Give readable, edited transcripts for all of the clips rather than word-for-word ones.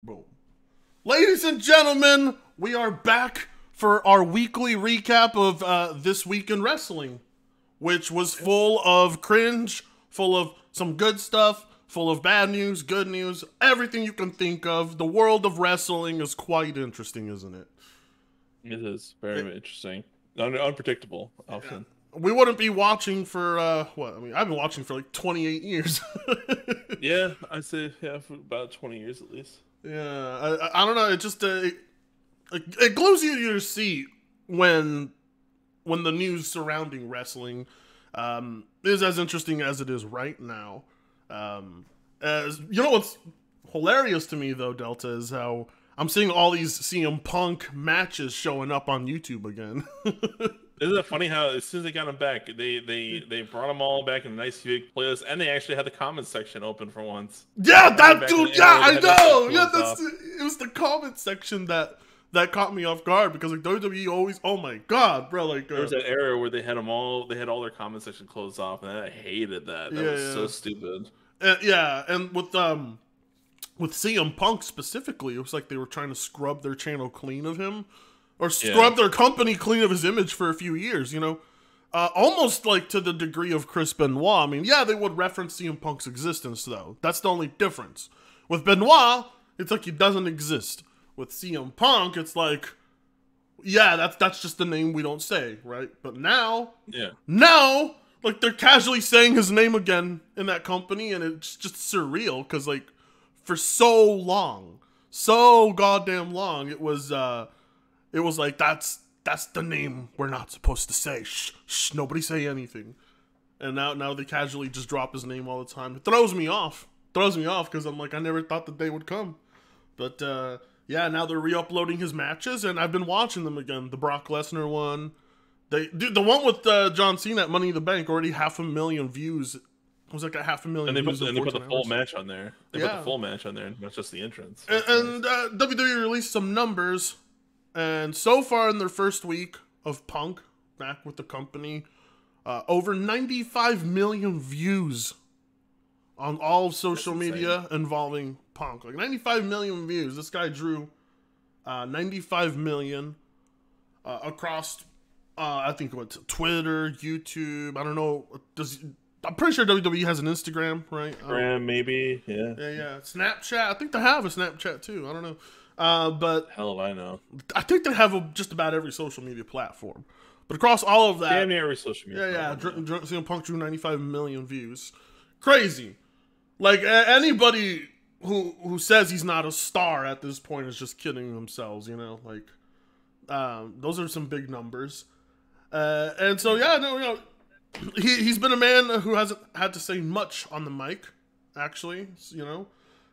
Boom. Ladies and gentlemen, we are back for our weekly recap of This Week in Wrestling, which was full of cringe, full of some good stuff, full of bad news, good news, everything you can think of. The world of wrestling is quite interesting, isn't it? It is very interesting. Unpredictable, often. We wouldn't be watching for, what? I mean, I've been watching for like 28 years. Yeah, I'd say, for about 20 years at least. Yeah, I don't know. It just it glues you to your seat when the news surrounding wrestling is as interesting as it is right now. As you know, what's hilarious to me though, Delta, is how I'm seeing all these CM Punk matches showing up on YouTube again. Isn't it funny how as soon as they got them back, they brought them all back in a nice big playlist, and they actually had the comments section open for once. Yeah, that dude. Yeah, I know. Yeah, it was the comment section that caught me off guard because like WWE always. Oh my god, bro! Like there was that era where they had all their comment section closed off, and I hated that. That was so stupid. Yeah, and with CM Punk specifically, it was like they were trying to scrub their channel clean of him. Or scrub their company clean of his image for a few years, you know? Almost like to the degree of Chris Benoit. I mean, yeah, they would reference CM Punk's existence, though. That's the only difference. With Benoit, it's like he doesn't exist. With CM Punk, it's like, yeah, that's just the name we don't say, right? But now, like, they're casually saying his name again in that company, and it's just surreal, because, like, for so long, so goddamn long, it was like, that's the name we're not supposed to say. Shh, nobody say anything. And now they casually just drop his name all the time. It throws me off. Because I'm like, I never thought the day would come. But, yeah, now they're re-uploading his matches, and I've been watching them again. The Brock Lesnar one. The one with John Cena at Money in the Bank, already 500,000 views. It was like a 500,000 views. And they put the full match on there. They put the full match on there, not just the entrance. And WWE released some numbers. And so far in their first week of Punk back with the company, over 95 million views on all of social media involving Punk. Like 95 million views. This guy drew 95 million across, I think, Twitter, YouTube. I don't know. I'm pretty sure WWE has an Instagram, right? Instagram, maybe. Yeah. Yeah. Snapchat. I think they have a Snapchat too. I don't know. But hell if I know. I think they have just about every social media platform. But across all of that, damn near every social media. Yeah. CM Punk drew 95 million views. Crazy. Like anybody who says he's not a star at this point is just kidding themselves. You know, like those are some big numbers. And so he's been a man who hasn't had to say much on the mic. Actually, you know,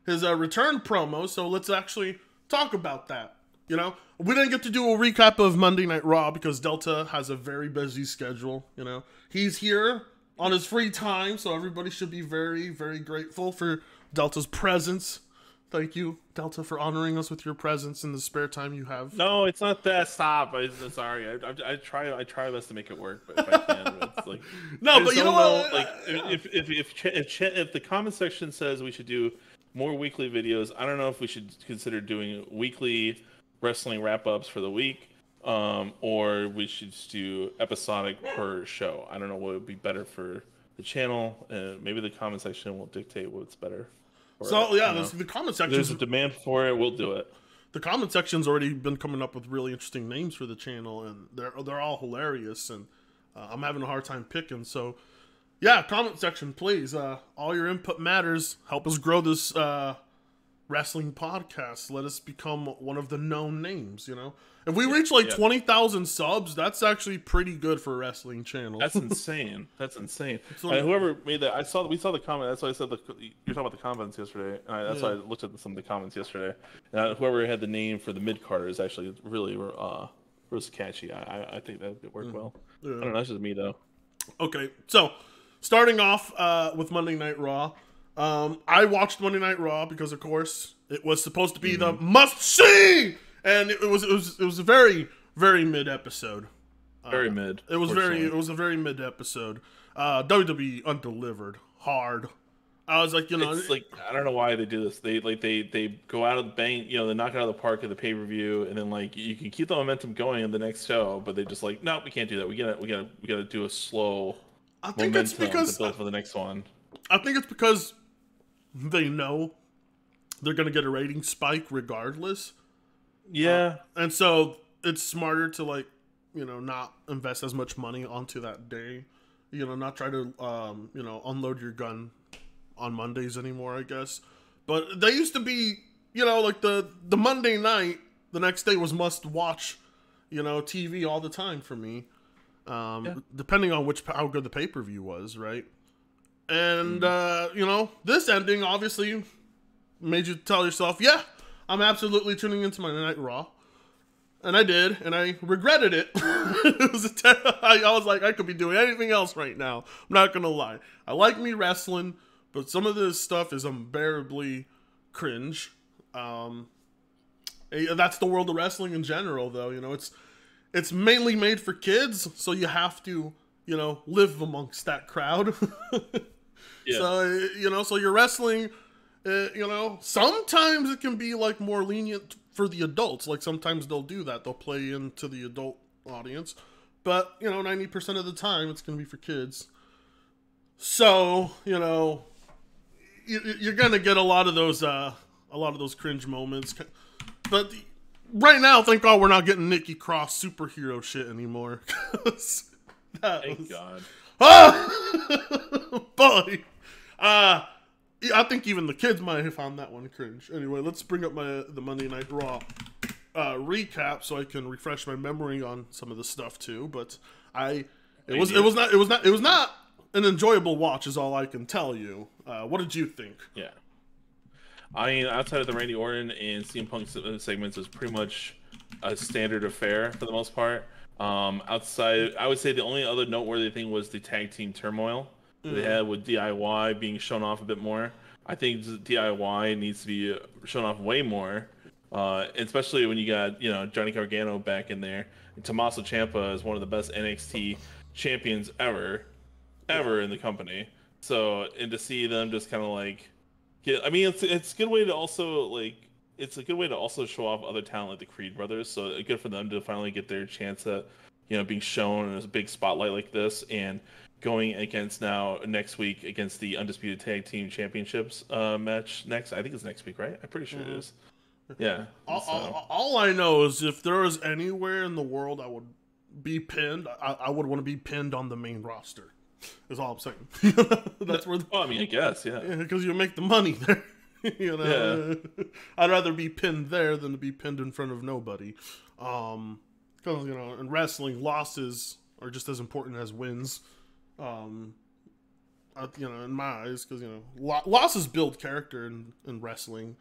his return promo. So let's actually talk about that. You know, we didn't get to do a recap of Monday Night Raw because Delta has a very busy schedule. You know, he's here on his free time, so everybody should be very, very grateful for Delta's presence. Thank you, Delta, for honoring us with your presence in the spare time you have. No, it's not that. Stop. I'm sorry. I try my best to make it work, but if I can, it's like no. But you know what? Like, if the comment section says we should do more weekly videos, I don't know if we should consider doing weekly wrestling wrap-ups for the week, or we should just do episodic per show. I don't know what would be better for the channel. Maybe the comment section will dictate what's better. So yeah, the comment section. There's a demand for it. We'll do it. The comment section's already been coming up with really interesting names for the channel, and they're all hilarious. And I'm having a hard time picking. So yeah, comment section, please. All your input matters. Help us grow this wrestling podcast. Let us become one of the known names, you know? If we reach like 20,000 subs, that's actually pretty good for a wrestling channel. That's insane. That's insane. Whoever made that, we saw the comment. That's why I said you're talking about the comments yesterday. That's why I looked at some of the comments yesterday. Whoever had the name for the mid-carder is actually really was catchy. I think that would work well. Yeah. I don't know. That's just me, though. Okay, so starting off with Monday Night Raw. I watched Monday Night Raw because, of course, it was supposed to be the must-see! And it was a very, very mid episode. Very mid. It was a very mid episode. WWE undelivered hard. I was like, It's like, I don't know why they do this. They go out of the bank, they knock it out of the park at the pay-per-view, and then like you can keep the momentum going in the next show, but they just like, no, we can't do that. We gotta do a slow I think it's because to build for the next one. I think it's because they know they're gonna get a rating spike regardless. Yeah. And so it's smarter to like, not invest as much money onto that day. Not try to unload your gun on Mondays anymore, I guess. But they used to be, like the Monday night, the next day was must watch, TV all the time for me. Depending on how good the pay-per-view was, right? And this ending obviously made you tell yourself, yeah, I'm absolutely tuning into Monday Night Raw. And I did, and I regretted it. I was like, I could be doing anything else right now. I'm not gonna lie. I like me wrestling, but some of this stuff is unbearably cringe. That's the world of wrestling in general, though. It's mainly made for kids, so you have to, live amongst that crowd. Yeah. So you're wrestling. Sometimes it can be like more lenient for the adults. Like sometimes they'll do that. They'll play into the adult audience. But, 90% of the time it's going to be for kids. So, you're going to get a lot of those cringe moments. But right now, thank God we're not getting Nikki Cross superhero shit anymore. Thank God. Oh! Boy! I think even the kids might have found that one cringe. Anyway, let's bring up the Monday Night Raw recap so I can refresh my memory on some of the stuff too. But it was not an enjoyable watch, is all I can tell you. What did you think? Yeah, I mean, outside of the Randy Orton and CM Punk segments, was pretty much a standard affair for the most part. Outside, I would say the only other noteworthy thing was the tag team turmoil they had with DIY being shown off a bit more. I think DIY needs to be shown off way more, especially when you got Johnny Gargano back in there. And Tommaso Ciampa is one of the best NXT champions ever in the company. So, and to see them just kind of like, it's a good way to also show off other talent like the Creed brothers. So good for them to finally get their chance at being shown in a big spotlight like this, and going against next week against the Undisputed Tag Team Championships match next. I think it's next week, right? I'm pretty sure it is. Yeah. All I know is if there was anywhere in the world I would be pinned, I would want to be pinned on the main roster. Is all I'm saying. That's where. I mean, I guess, yeah. Because you make the money there. Yeah. I'd rather be pinned there than to be pinned in front of nobody. Because in wrestling, losses are just as important as wins. In my eyes, because losses build character in wrestling.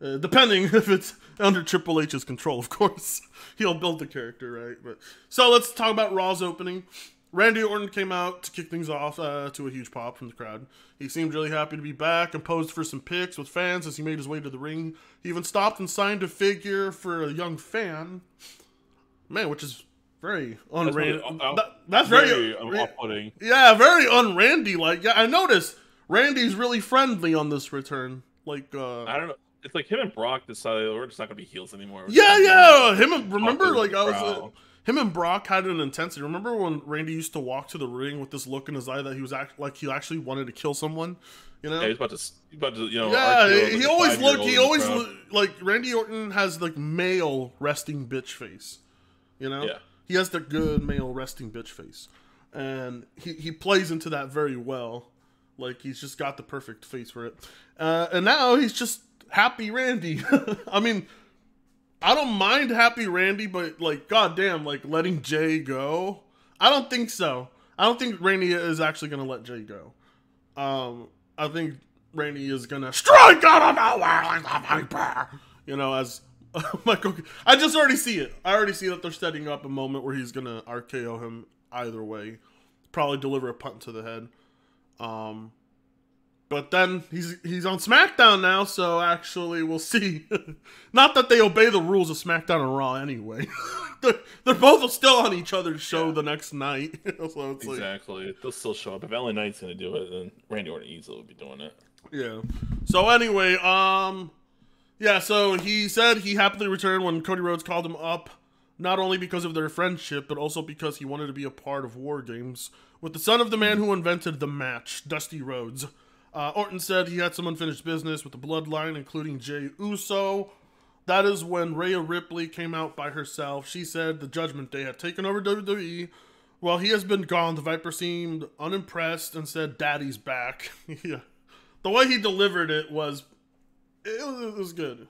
Depending if it's under Triple H's control, of course, he'll build the character, right? But so let's talk about Raw's opening. Randy Orton came out to kick things off to a huge pop from the crowd. He seemed really happy to be back and posed for some pics with fans as he made his way to the ring. He even stopped and signed a figure for a young fan. Man, which is very un-Randy. That's very off-putting. Yeah, very un-Randy. Like, yeah, I noticed Randy's really friendly on this return. Like, I don't know. It's like him and Brock decided we're just not gonna be heels anymore. Yeah. Him and Brock had an intensity. Remember when Randy used to walk to the ring with this look in his eye that he was he actually wanted to kill someone? Yeah, he was about to Yeah, he always like Randy Orton has like male resting bitch face. Yeah. He has the good male resting bitch face, and he plays into that very well. Like he's just got the perfect face for it. And now he's just happy Randy. I mean, I don't mind happy Randy, but like, goddamn, like letting Jay go. I don't think so. I don't think Randy is actually gonna let Jay go. I think Randy is gonna strike out of nowhere like a viper. As Michael. I just already see it. I already see that they're setting up a moment where he's gonna RKO him either way. Probably deliver a punt to the head. But then he's on SmackDown now, so actually we'll see. Not that they obey the rules of SmackDown and Raw anyway. they're both still on each other's show the next night. So it's exactly. They'll still show up. If LA Knight's going to do it, then Randy Orton easily will be doing it. Yeah. So anyway, yeah, so he said he happily returned when Cody Rhodes called him up, not only because of their friendship, but also because he wanted to be a part of War Games with the son of the man who invented the match, Dusty Rhodes. Orton said he had some unfinished business with the Bloodline, including Jey Uso. That is when Rhea Ripley came out by herself. She said the Judgment Day had taken over WWE. While he has been gone, the Viper seemed unimpressed and said, "Daddy's back." Yeah. The way he delivered it was good.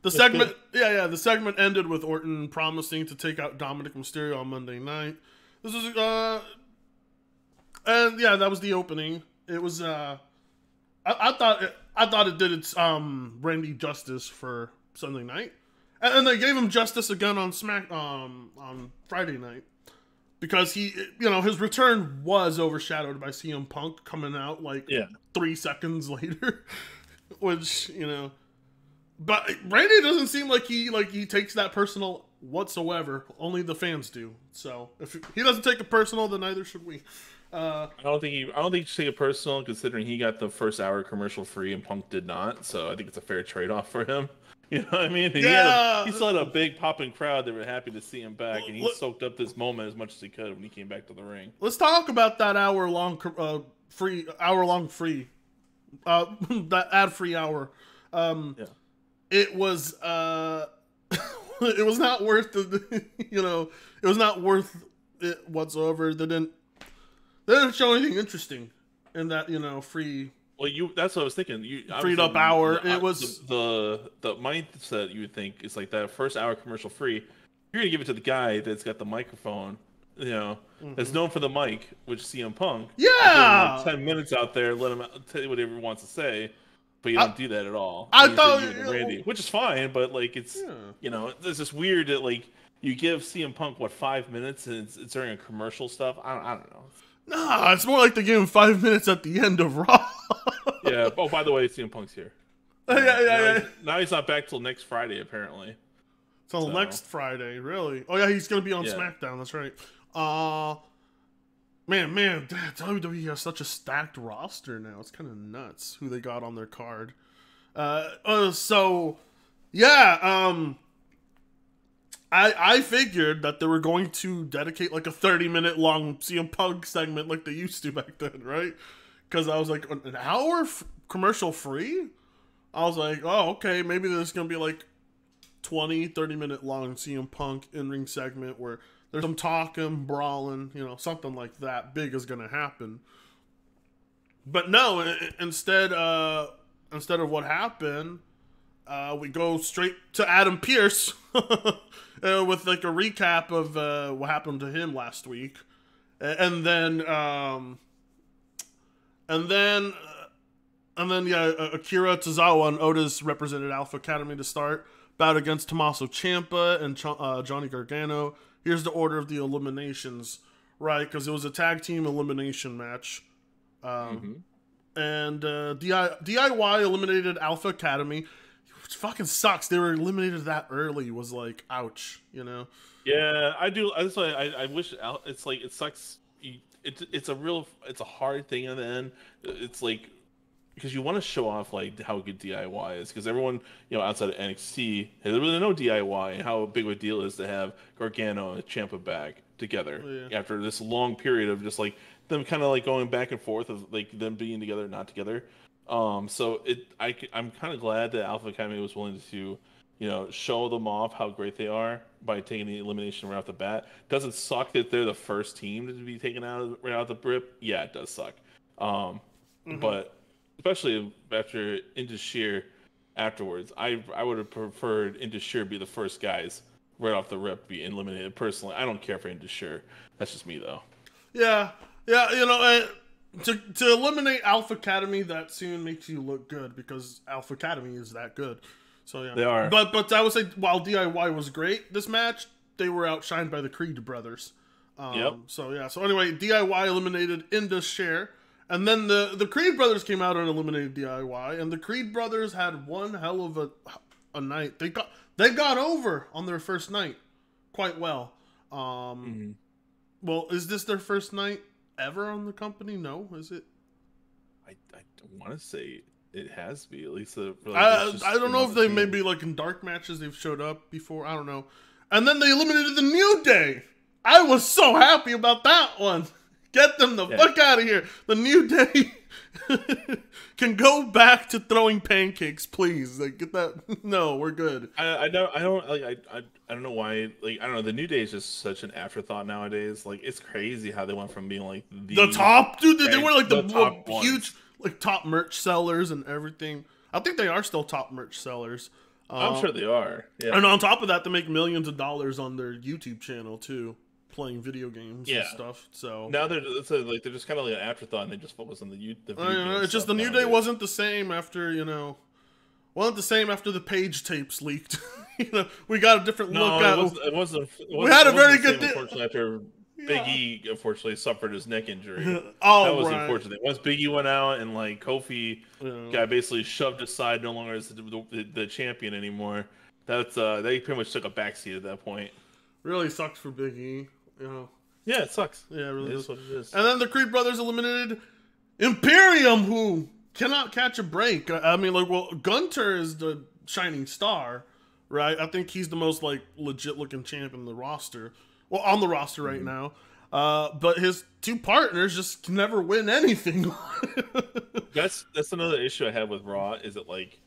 The segment, the segment ended with Orton promising to take out Dominic Mysterio on Monday night. This was, and yeah, that was the opening. It was, I thought it did its Randy justice for Sunday night, and they gave him justice again on on Friday night because his return was overshadowed by CM Punk coming out like 3 seconds later, which but Randy doesn't seem like he takes that personal whatsoever. Only the fans do. So if he doesn't take it personal, then neither should we. I don't think you should take it personal, considering he got the first hour commercial free and Punk did not. So I think it's a fair trade off for him. You know what I mean? Yeah. He still had a big popping crowd that were happy to see him back, and he soaked up this moment as much as he could when he came back to the ring. Let's talk about that hour-long free, that ad-free hour. It was it was not worth it was not worth it whatsoever. They didn't show anything interesting in that free. Well, that's what I was thinking. Freed up hour. It was the mindset you would think is like that first hour commercial free. You're gonna give it to the guy that's got the microphone, that's known for the mic, which is CM Punk. Yeah, 10 minutes out there, let him tell you whatever he wants to say, but you don't do that at all. I thought Randy, which is fine, but like it's it's just weird that like you give CM Punk 5 minutes and it's during a commercial stuff. I don't know. Nah, it's more like they gave him 5 minutes at the end of Raw. Yeah. Oh, by the way, CM Punk's here. Now he's not back till next Friday, apparently. Till next Friday, really? Oh yeah, he's gonna be on Smackdown. That's right. Man, WWE has such a stacked roster now. It's kind of nuts who they got on their card. I figured that they were going to dedicate like a 30-minute long CM Punk segment like they used to back then, right? Because I was like, an hour commercial free? I was like, oh, okay, maybe there's going to be like 30-minute long CM Punk in-ring segment where there's some talking, brawling, something like that big is going to happen. But no, instead of what happened, we go straight to Adam Pearce with like a recap of what happened to him last week, and then Akira Tozawa and Otis represented Alpha Academy to start. Bout against Tommaso Ciampa and Johnny Gargano. Here's the order of the eliminations, right? Because it was a tag team elimination match. And DIY eliminated Alpha Academy, which fucking sucks. They were eliminated that early. Was like, ouch, Yeah, I do. That's why I wish it's like it sucks. It's a hard thing at the end. It's like because you want to show off like how good DIY is, because everyone outside of NXT they really know DIY and how big of a deal it is to have Gargano and Ciampa back together after this long period of just like them kind of like going back and forth of like them being together, not together. So I'm kind of glad that Alpha Academy was willing to show them off how great they are by taking the elimination right off the bat. Does it suck that they're the first team to be taken out right out the rip? Yeah, it does suck. But especially after Indus Sher afterwards, I would have preferred Indus Sher be the first guys right off the rip be eliminated. Personally, I don't care for Indus Sher. That's just me though. Yeah, to eliminate Alpha Academy that soon makes you look good, because Alpha Academy is that good. So yeah, they are. But I would say while DIY was great this match, they were outshined by the Creed brothers. So yeah. So anyway, DIY eliminated Indus Sher. And then the Creed brothers came out and eliminated DIY, and the Creed brothers had one hell of a night. They got over on their first night quite well. Well, is this their first night ever on the company? No, is it? I want to say It has to be at least. For, like, I don't know if they maybe like in dark matches they've showed up before. I don't know. And then they eliminated the New Day. I was so happy about that one. Get them the fuck out of here. The New Day can go back to throwing pancakes, please. Like, get that. No, we're good. I don't know why. Like, I don't know. The New Day is just such an afterthought nowadays. Like, it's crazy how they went from being like the top dude. They were like the top huge, like top merch sellers and everything. I think they are still top merch sellers. I'm sure they are. Yeah. And on top of that, they make millions of dollars on their YouTube channel too, playing video games and stuff. So now they're just kind of like an afterthought, and they just focus on the video it's just the New Day wasn't the same after wasn't the same after the Page tapes leaked. We got a different look at it wasn't. We had a very good. Unfortunately, after Big E unfortunately suffered his neck injury. That was unfortunate. Once Big E went out and like Kofi got basically shoved aside, no longer as the champion anymore. That's they pretty much took a backseat at that point. Really sucks for Big E. Yeah, it sucks. Yeah, it really is what it is. And then the Creed brothers eliminated Imperium, who cannot catch a break. I mean, like, well, Gunter is the shining star, right? I think he's the most like legit looking champ in the roster. Well, on the roster right now. But his two partners just can never win anything. That's another issue I have with Raw, is that like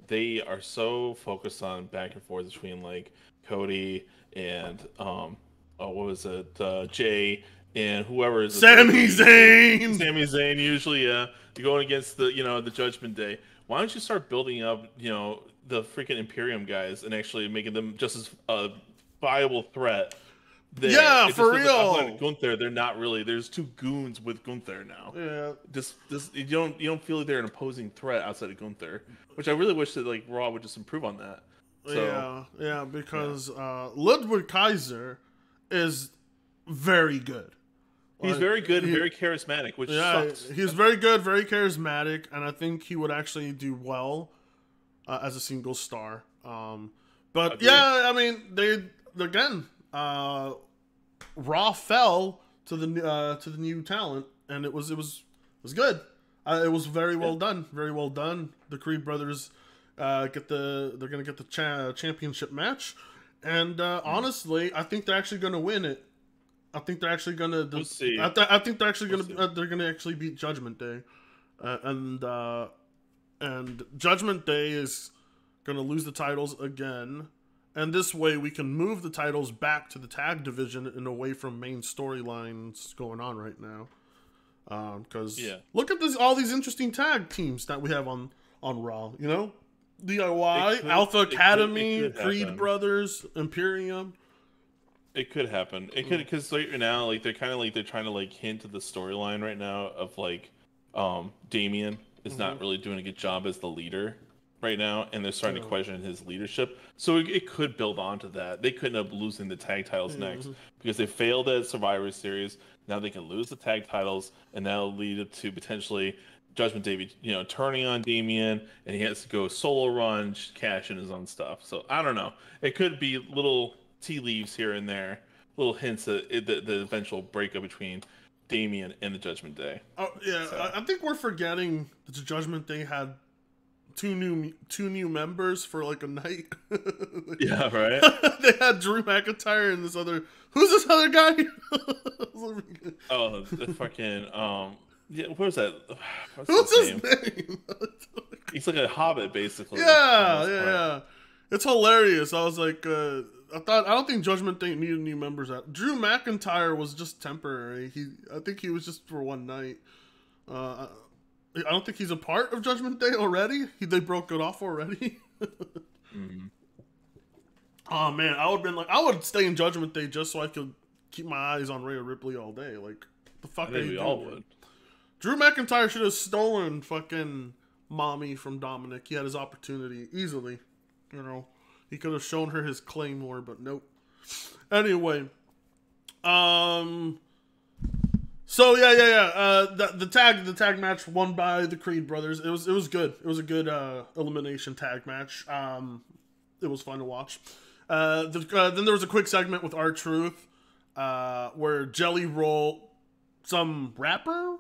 they are so focused on back and forth between like Cody and what was it, Jay and whoever is Sami Zayn. Sami Zayn usually, you're going against the the Judgment Day. Why don't you start building up the freaking Imperium guys and actually making them just as a viable threat? There. Yeah, for real. Gunther, they're not really. There's two goons with Gunther now. Yeah, just you don't feel like they're an opposing threat outside of Gunther, which I really wish that like Raw would just improve on that. So, yeah, because Ludwig Kaiser is very good. He's very good and very charismatic, which sucks. He's very good, very charismatic, and I think he would actually do well as a single star. But agreed. Yeah, I mean, they again. Raw fell to the new talent, and it was good. It was very well done, very well done. The Creed brothers they're gonna get the championship match, and honestly, I think they're actually gonna win it. I think they're actually gonna. We'll see. I think they're actually gonna they're gonna actually beat Judgment Day, and Judgment Day is gonna lose the titles again. And this way, we can move the titles back to the tag division and away from main storylines going on right now. Because look at all these interesting tag teams that we have on Raw. DIY, Alpha Academy, Creed Brothers, Imperium. It could happen. It could, because right now, like they're trying to hint at the storyline right now of like, Damian is not really doing a good job as the leader right now, and they're starting to question his leadership. So it could build onto that. They could end up losing the tag titles next because they failed at Survivor Series. Now they can lose the tag titles, and that'll lead to potentially Judgment Day, turning on Damian, and he has to go solo run, cash in his own stuff. So I don't know. It could be little tea leaves here and there, little hints at the eventual breakup between Damian and the Judgment Day. Oh yeah, so. I think we're forgetting that the Judgment Day had two new members for like a night. Yeah, right. They had Drew McIntyre and who's this other guy? The fucking what was that? What's his name? He's like a hobbit, basically. Yeah. It's hilarious. I was like, I don't think Judgment Day needed new members. Drew McIntyre was just temporary. I think he was just for one night. I don't think he's a part of Judgment Day already. They broke it off already. Oh man, I would stay in Judgment Day just so I could keep my eyes on Rhea Ripley all day. Like, the fuck are you doing? All would. Drew McIntyre should have stolen fucking Mommy from Dominic. He had his opportunity easily. He could have shown her his Claymore, but nope. Anyway, so the tag match won by the Creed brothers. It was good. It was a good elimination tag match. It was fun to watch. Then there was a quick segment with R-Truth, where Jelly Roll, some rapper,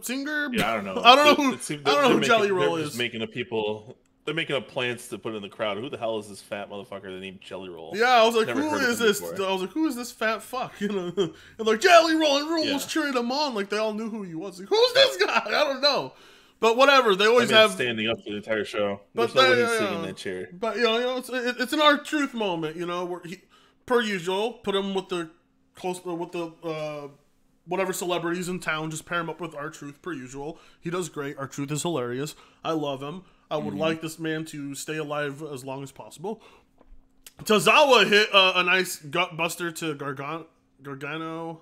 singer. Yeah, I don't know. I don't know who. I don't know who Jelly Roll they're is. Just making up people. They're making up plants to put in the crowd. Who the hell is this fat motherfucker named Jelly Roll? Yeah, I was like, Never who heard of is him this? before. I was like, who is this fat fuck? You know, and like Jelly Roll, and everyone was Yeah. cheering him on, like they all knew who he was. Like, who's this guy? I don't know, but whatever. They always have standing up for the entire show. But There's no way he's sitting in that chair. But you know, it's an R-Truth moment. You know, where he, per usual, put him with the whatever celebrities in town. Just pair him up with R-Truth per usual. He does great. R-Truth is hilarious. I love him. I would like this man to stay alive as long as possible. Tozawa hit a nice gut buster to Gargano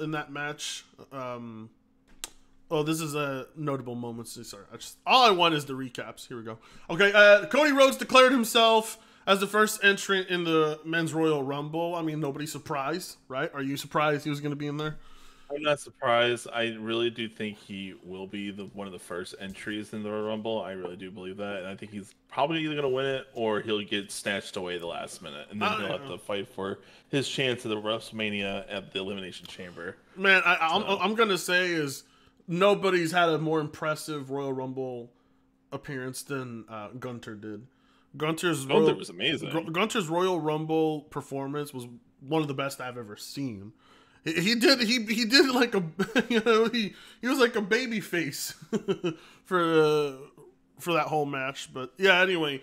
in that match. Oh, this is a notable moment. Sorry, all I want is the recaps. Here we go. Okay, Cody Rhodes declared himself as the first entrant in the Men's Royal Rumble. I mean, nobody's surprised, right? Are you surprised he was going to be in there? I'm not surprised. I really do think he will be one of the first entries in the Royal Rumble. I really do believe that, and I think he's probably either going to win it or he'll get snatched away the last minute, and then he'll have to fight for his chance at the WrestleMania at the Elimination Chamber. Man, I'm going to say is nobody's had a more impressive Royal Rumble appearance than Gunter did. Gunter was amazing. Gunter's Royal Rumble performance was one of the best I've ever seen. He did like a he was like a baby face for that whole match. But yeah, anyway,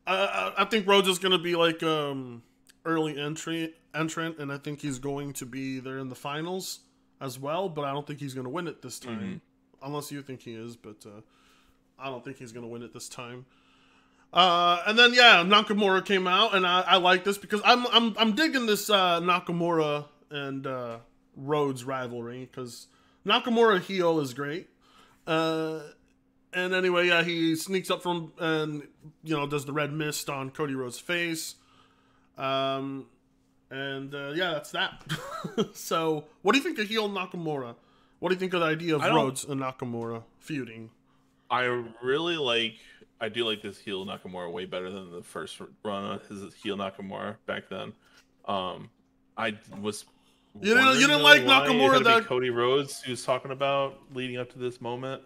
I think Rhodes is gonna be like early entrant, and I think he's going to be there in the finals as well. But I don't think he's gonna win it this time, unless you think he is. But I don't think he's gonna win it this time. And then yeah, Nakamura came out, and I like this because I'm digging this Nakamura and Rhodes rivalry because Nakamura heel is great. And anyway, yeah, he sneaks up from and does the red mist on Cody Rhodes' face. Yeah, that's that. So, what do you think of heel Nakamura? What do you think of the idea of Rhodes and Nakamura feuding? I do like this heel Nakamura way better than the first run of his heel Nakamura back then. I was. You didn't like Nakamura that Cody Rhodes he was talking about leading up to this moment.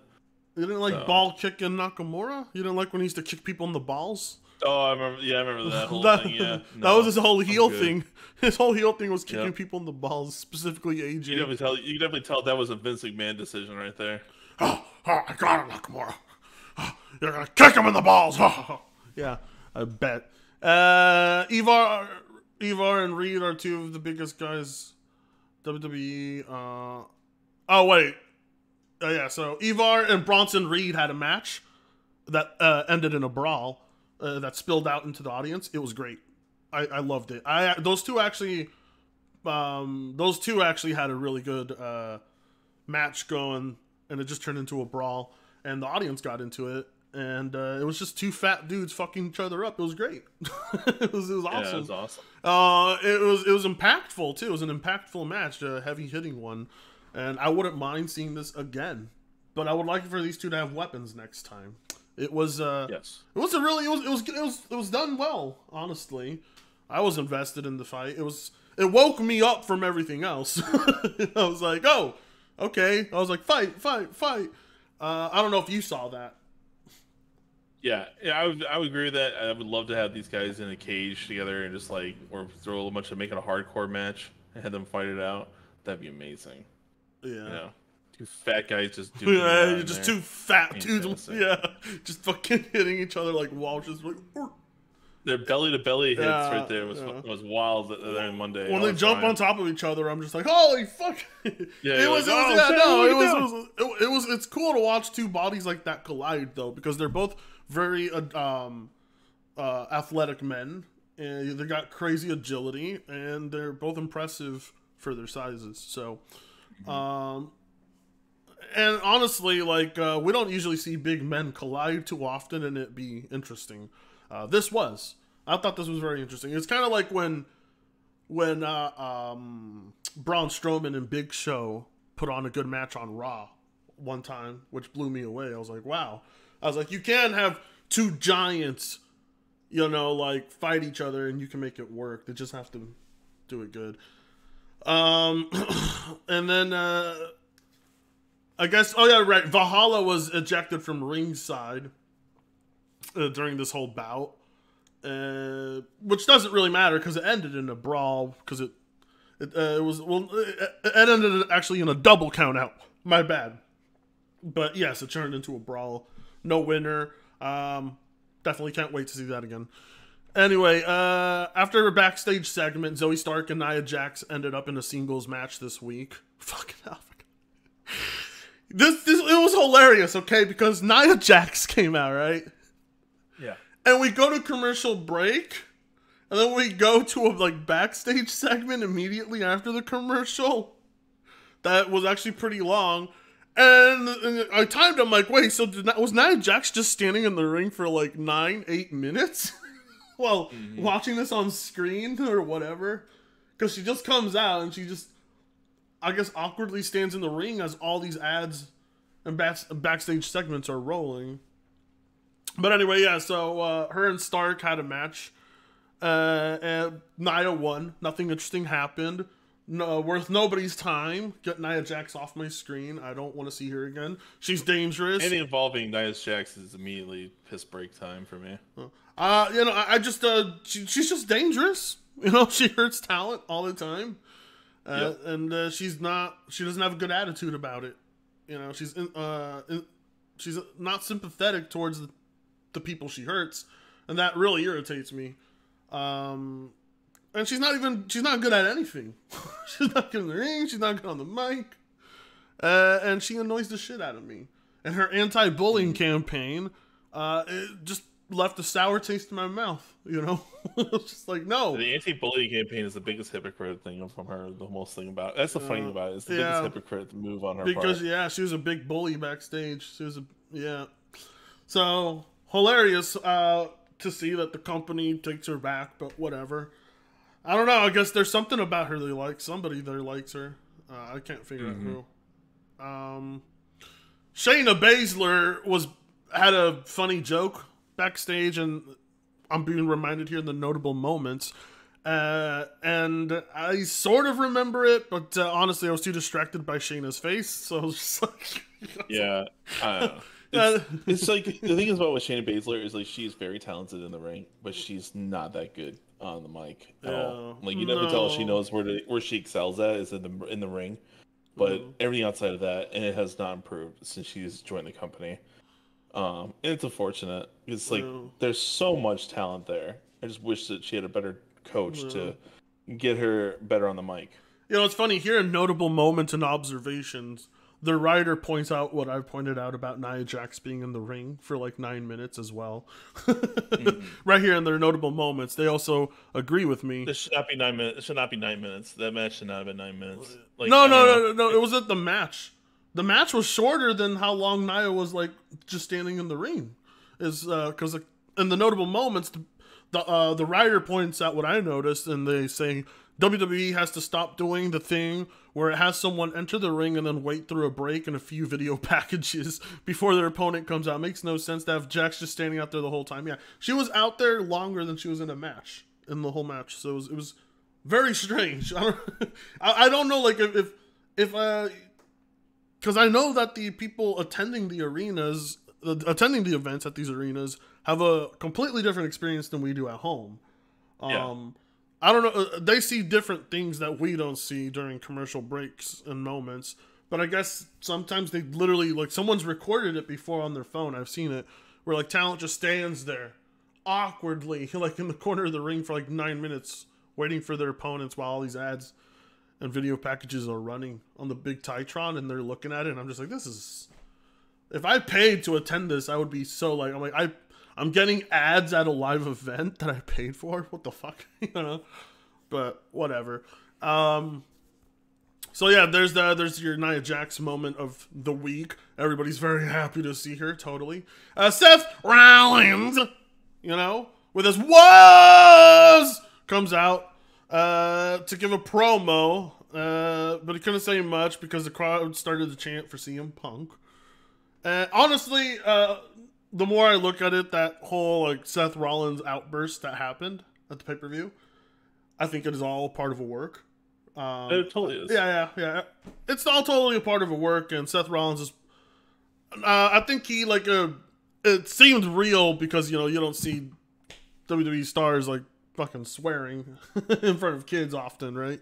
You didn't like ball kicking Nakamura? You didn't like when he used to kick people in the balls? Oh, I remember that whole thing. Yeah, that was his whole heel thing. His whole heel thing was kicking people in the balls, specifically AJ. You definitely tell that was a Vince McMahon decision right there. Oh, I got him, Nakamura. Oh, you're gonna kick him in the balls. Oh. Yeah, I bet. Ivar and Reed are two of the biggest guys. WWE. Oh wait. Yeah. So Ivar and Bronson Reed had a match that ended in a brawl that spilled out into the audience. It was great. I loved it. Those two actually had a really good match going, and it just turned into a brawl, and the audience got into it. And it was just two fat dudes fucking each other up. It was great. it was awesome. Yeah, it was awesome. It was impactful too. It was an impactful match, a heavy hitting one, and I wouldn't mind seeing this again. But I would like for these two to have weapons next time. It was yes. It was done well. Honestly, I was invested in the fight. It woke me up from everything else. I was like, oh, okay. I was like, fight. I don't know if you saw that. Yeah, I would agree with that. I would love to have these guys in a cage together and just or throw a bunch of make it a hardcore match and have them fight it out. That'd be amazing. Yeah. Two fat guys just doing you're just two fat dudes. Yeah, just fucking hitting each other like walrus. Their belly to belly hits right there was wild there in Monday. When they jump on top of each other, I'm just like, holy fuck! It's cool to watch two bodies like that collide though, because they're both very athletic men, and they got crazy agility, and they're both impressive for their sizes. So, and honestly, we don't usually see big men collide too often, and it be interesting. I thought this was very interesting. It's kind of like when Braun Strowman and Big Show put on a good match on Raw one time, which blew me away. I was like, wow. I was like, you can have two giants, fight each other, and you can make it work. They just have to do it good. And then I guess. Oh yeah, right. Valhalla was ejected from ringside during this whole bout, which doesn't really matter because it ended in a brawl. Because it ended actually in a double count out. My bad. But yes, it turned into a brawl. No winner. Definitely can't wait to see that again. Anyway, after a backstage segment, Zoe Stark and Nia Jax ended up in a singles match this week. Fucking hell. This it was hilarious, okay? Because Nia Jax came out, right? Yeah. And we go to commercial break, and then we go to a backstage segment immediately after the commercial. That was actually pretty long. And I timed him wait, so was Nia Jax just standing in the ring for 9-8 minutes? Well, watching this on screen or whatever? Because she just comes out and she just, I guess, awkwardly stands in the ring as all these ads and backstage segments are rolling. But anyway, yeah, so her and Stark had a match. And Nia won. Nothing interesting happened. No, worth nobody's time. Get Nia Jax off my screen. I don't want to see her again. She's dangerous. Any involving Nia Jax is immediately piss break time for me. I just she's just dangerous. She hurts talent all the time, and she doesn't have a good attitude about it. She's not sympathetic towards the people she hurts, and that really irritates me. And she's not good at anything. She's not good in the ring. She's not good on the mic, and she annoys the shit out of me. And her anti-bullying campaign, it just left a sour taste in my mouth. It's just no. The anti-bullying campaign is the biggest hypocrite thing from her. The most thing about it. That's the funny thing about it. It's the biggest hypocrite move on her part. Because she was a big bully backstage. So hilarious to see that the company takes her back, but whatever. I don't know. I guess there's something about her they like. Somebody there likes her. I can't figure out who. Shayna Baszler had a funny joke backstage, and I'm being reminded here in the notable moments. And I sort of remember it, but honestly, I was too distracted by Shayna's face, so I was just yeah, I don't know. It's the thing is about with Shayna Baszler is she's very talented in the ring, but she's not that good on the mic at all. You never tell she knows where she excels at is in the ring, but everything outside of that, and it has not improved since she's joined the company. And it's unfortunate. It's there's so much talent there. I just wish that she had a better coach to get her better on the mic. It's funny here in notable moments and observations. The writer points out what I've pointed out about Nia Jax being in the ring for 9 minutes as well. Right here in their notable moments, they also agree with me. This should not be 9 minutes. It should not be 9 minutes. That match should not have been 9 minutes. No. It was at the match. The match was shorter than how long Nia was just standing in the ring. Is because in the notable moments, the writer points out what I noticed, and they say WWE has to stop doing the thing where it has someone enter the ring and then wait through a break and a few video packages before their opponent comes out. It makes no sense to have Jax just standing out there the whole time. Yeah, she was out there longer than she was in a match, in the whole match. So it was very strange. I don't know, if because I know that the people attending the arenas, attending the events at these arenas, have a completely different experience than we do at home. I don't know. They see different things that we don't see during commercial breaks and moments. But I guess sometimes they literally, someone's recorded it before on their phone. I've seen it where talent just stands there awkwardly, in the corner of the ring for 9 minutes, waiting for their opponents while all these ads and video packages are running on the big Titron, and they're looking at it, and I'm just this is... If I paid to attend this, I would be so I'm getting ads at a live event that I paid for. What the fuck, But whatever. So yeah, there's your Nia Jax moment of the week. Everybody's very happy to see her. Totally. Seth Rollins, with his woes comes out to give a promo, but he couldn't say much because the crowd started to chant for CM Punk. Honestly, the more I look at it, that whole Seth Rollins outburst that happened at the pay-per-view, I think it is all part of a work. It totally is. Yeah. It's all totally a part of a work, and Seth Rollins is. I think he it seemed real because you don't see WWE stars like fucking swearing in front of kids often, right?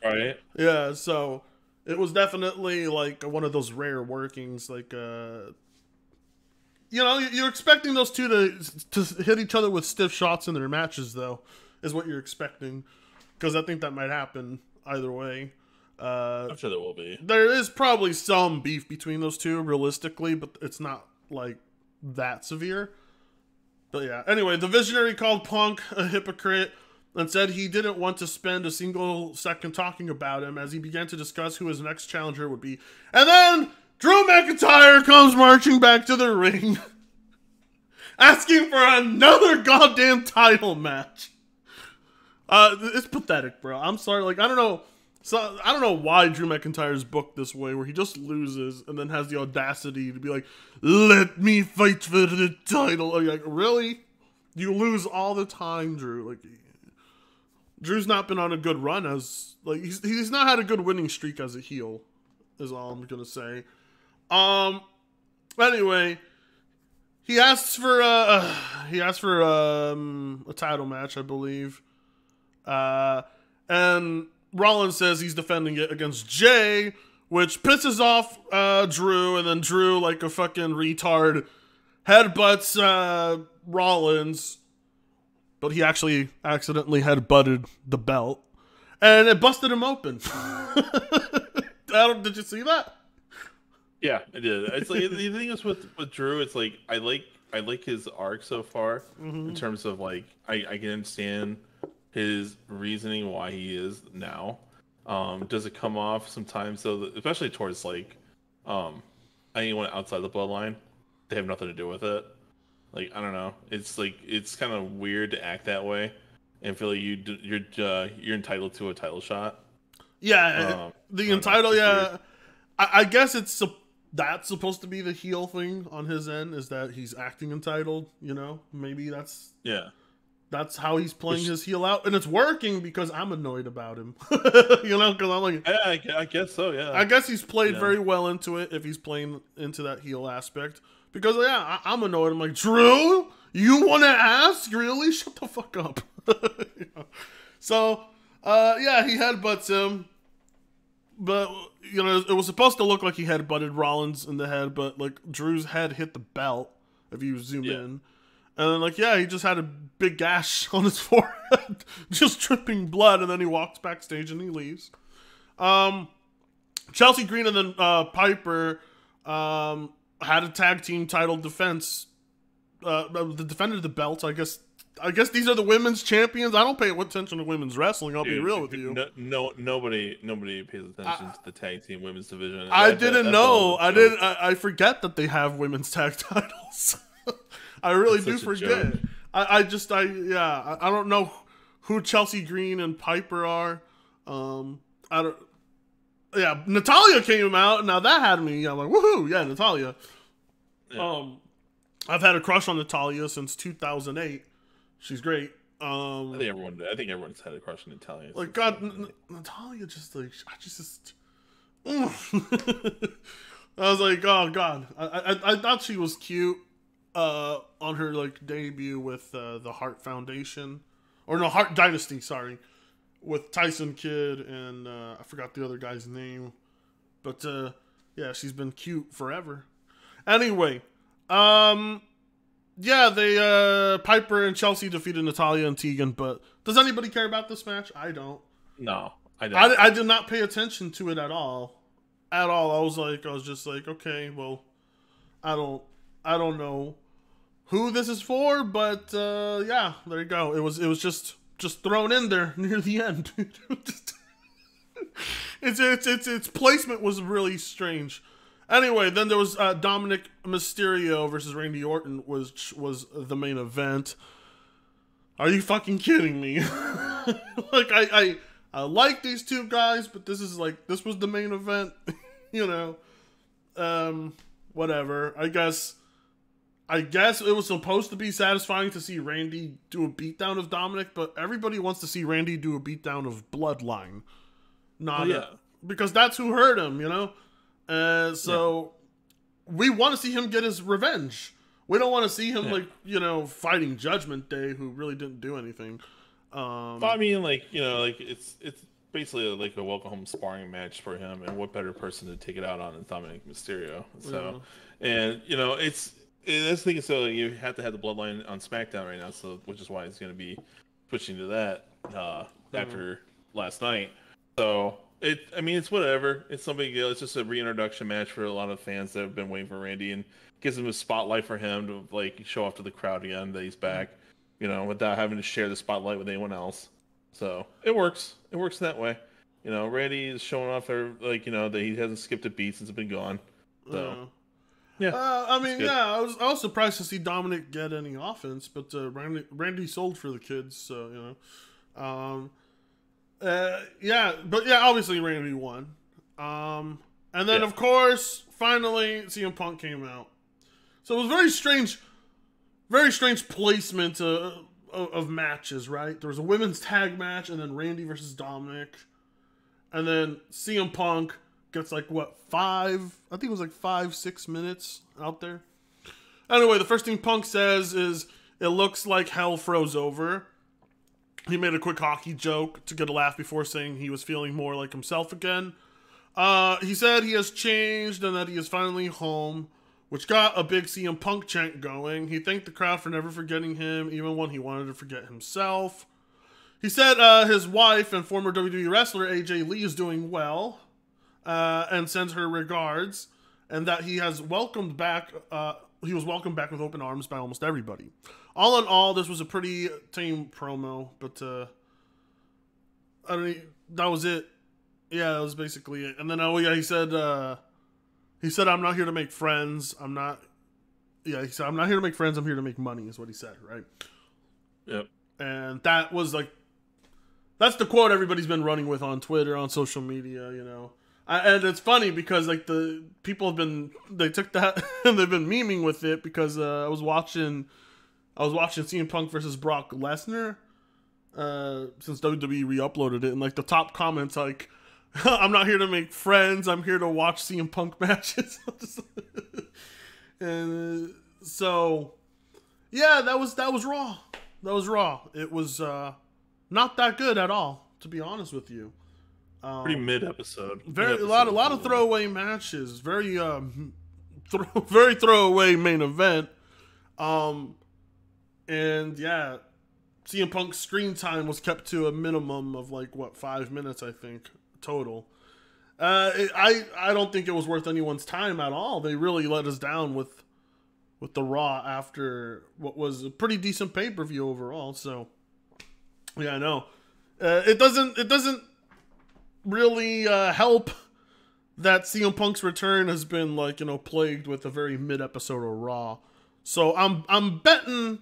Right. Yeah, so it was definitely like one of those rare workings. Like, you're expecting those two to hit each other with stiff shots in their matches, though, is what you're expecting, because I think that might happen either way. I'm sure there will be. There is probably some beef between those two, realistically, but it's not like that severe. But yeah, anyway, the Visionary called Punk a hypocrite and said he didn't want to spend a single second talking about him as he began to discuss who his next challenger would be. And then Drew McIntyre comes marching back to the ring asking for another goddamn title match. It's pathetic, bro. I'm sorry. Like, I don't know why Drew McIntyre's booked this way, where he just loses and then has the audacity to be like, "Let me fight for the title." Are you like, really? You lose all the time, Drew. Like, Drew's not been on a good run as he's not had a good winning streak as a heel, is all I'm gonna say. Anyway, he asks for a title match, I believe, and Rollins says he's defending it against Jay, which pisses off Drew, and then Drew, like a fucking retard, headbutts Rollins, but he actually accidentally headbutted the belt, and it busted him open. Did you see that? Yeah, I did. It's like the thing is with Drew, it's like I like his arc so far, in terms of like I can understand his reasoning why he is now. Does it come off sometimes, so especially towards like anyone outside the bloodline, they have nothing to do with it. Like, I don't know, it's like it's kind of weird to act that way and feel like you're entitled to a title shot. Yeah, the entitled. Yeah, I guess that's supposed to be the heel thing on his end, is that he's acting entitled. Maybe that's how he's playing his heel out, and it's working because I'm annoyed about him. Because I'm like, I guess so. Yeah, I guess he's played very well into it if he's playing into that heel aspect. Because I'm annoyed. I'm like, Drew, you want to ask? Really? Shut the fuck up. So, he headbutts him, but it was supposed to look like he headbutted Rollins in the head, but like Drew's head hit the belt if you zoom in. And then, he just had a big gash on his forehead, just dripping blood, and then he walks backstage and he leaves. Chelsea Green and then Piper had a tag team title defense. They defended the belts. I guess these are the women's champions. I don't pay attention to women's wrestling. I'll be real with you. Nobody pays attention to the tag team women's division. I didn't know. I forget that they have women's tag titles. I really do forget. I don't know who Chelsea Green and Piper are. Natalia came out. Now that had me. I'm like, woohoo! Yeah, Natalia. Yeah. I've had a crush on Natalia since 2008. She's great. I think everyone's had a crush on Natalia. Like, God, Natalia just like I was like, oh God, I thought she was cute. On her like debut with the Hart Foundation, or no, Hart Dynasty, sorry, with Tyson Kidd and I forgot the other guy's name, but she's been cute forever. Anyway, they Piper and Chelsea defeated Natalia and Tegan, but does anybody care about this match? I don't. No, I don't. I did not pay attention to it at all. I was just like, okay, well, I don't know who this is for, but there you go. It was just thrown in there near the end. Its placement was really strange. Anyway, then there was Dominic Mysterio versus Randy Orton, which was the main event. Are you fucking kidding me? Like, I like these two guys, but this was the main event. Whatever. I guess it was supposed to be satisfying to see Randy do a beatdown of Dominic, but everybody wants to see Randy do a beatdown of Bloodline. not yeah, because that's who hurt him, you know. So we want to see him get his revenge. We don't want to see him like, you know, fighting Judgment Day, who really didn't do anything. I mean, like, you know, like it's basically like a welcome home sparring match for him, and what better person to take it out on than Dominic Mysterio? So, and you know, that's the thing. So you have to have the Bloodline on SmackDown right now, so which is why it's going to be pushing to that after last night. So I mean, it's whatever. It's no big deal. It's just a reintroduction match for a lot of fans that have been waiting for Randy, and gives them a spotlight for him to like show off to the crowd again that he's back. You know, without having to share the spotlight with anyone else. So it works. It works that way. You know, Randy is showing off there, like, you know, that he hasn't skipped a beat since it's been gone. So yeah. I mean, yeah, I was surprised to see Dominic get any offense, but Randy sold for the kids, so you know. Yeah, but yeah, obviously Randy won. And then of course, finally CM Punk came out. So it was very strange placement of matches, right? There was a women's tag match, and then Randy versus Dominic, and then CM Punk gets like what, 5-6 minutes out there. Anyway, the first thing Punk says is, "It looks like hell froze over." He made a quick hockey joke to get a laugh before saying he was feeling more like himself again. He said he has changed and that he is finally home, which got a big CM Punk chant going. He thanked the crowd for never forgetting him, even when he wanted to forget himself. He said his wife and former WWE wrestler AJ Lee is doing well, and sends her regards, and that he has welcomed back. He was welcomed back with open arms by almost everybody. All in all, this was a pretty tame promo, but I mean, that was it. Yeah, that was basically it. And then he said, "I'm not here to make friends. I'm not." Yeah, he said, "I'm not here to make friends. I'm here to make money," is what he said, right? Yep. And that was like, that's the quote everybody's been running with on Twitter, on social media, you know. And it's funny because like the people they took that and they've been memeing with it because I was watching CM Punk versus Brock Lesnar since WWE re-uploaded it, and like the top comments like, "I'm not here to make friends. I'm here to watch CM Punk matches." And so, yeah, that was Raw. That was Raw. It was not that good at all, to be honest with you. Pretty mid episode. A lot of throwaway matches. Very very throwaway main event. And yeah, CM Punk's screen time was kept to a minimum of like 5 minutes, I think, total. I don't think it was worth anyone's time at all. They really let us down with the Raw after what was a pretty decent pay-per-view overall. So yeah, I know. It doesn't really help that CM Punk's return has been like, you know, plagued with a very mid episode of Raw. So I'm betting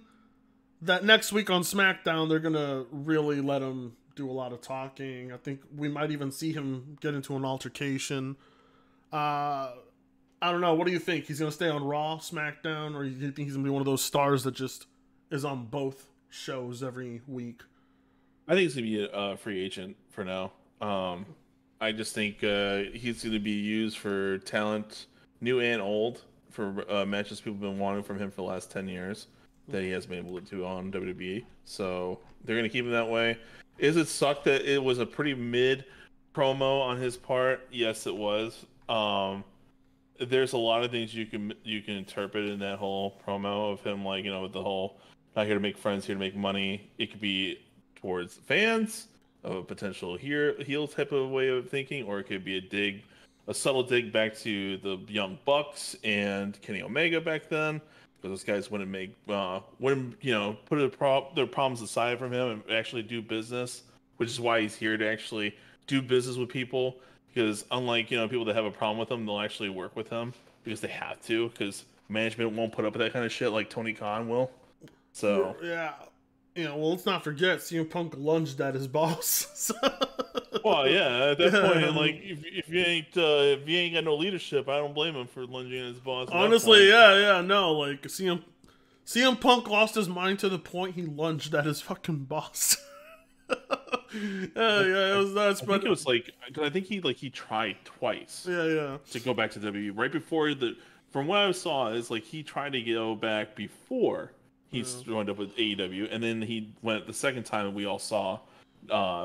that next week on SmackDown they're gonna really let him do a lot of talking. I think we might even see him get into an altercation. I don't know. What do you think? He's gonna stay on Raw, SmackDown, or do you think he's gonna be one of those stars that just is on both shows every week? I think he's gonna be a free agent for now. I just think he's going to be used for talent, new and old, for matches people have been wanting from him for the last 10 years that he hasn't been able to do on WWE. So they're going to keep him that way. Is it suck that it was a pretty mid promo on his part? Yes, it was. There's a lot of things you can interpret in that whole promo of him, like, you know, with the whole not here to make friends, here to make money. It could be towards fans, of a potential heel type of way of thinking, or it could be a subtle dig back to the Young Bucks and Kenny Omega back then, because those guys wouldn't you know, put their problems aside from him and actually do business, which is why he's here, to actually do business with people. Because unlike, you know, people that have a problem with him, they'll actually work with him because they have to, because management won't put up with that kind of shit like Tony Khan will. So yeah. You know, well, let's not forget CM Punk lunged at his boss. Well, yeah, at that point, like, if you ain't got no leadership, I don't blame him for lunging at his boss. Honestly, no, like CM Punk lost his mind to the point he lunged at his fucking boss. Yeah, it was nuts. I But think it was like, 'cause I think he tried twice yeah. to go back to WWE right before From what I saw, is like he tried to go back before he Yeah. joined up with AEW, and then he went the second time, and we all saw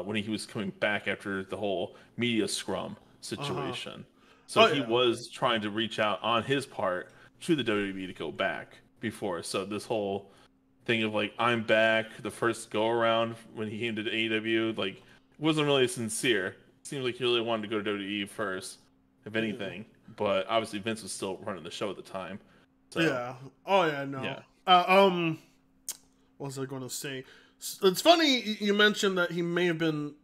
when he was coming back after the whole media scrum Uh-huh. situation. So Oh he yeah. was trying to reach out on his part to the WWE to go back before. So this whole thing of like I'm back the first go around when he came to AEW like wasn't really sincere. Seems like he really wanted to go to WWE first, if Yeah. anything. But obviously Vince was still running the show at the time. So Yeah. Oh yeah, no. yeah. What was I going to say? It's funny you mentioned that he may have been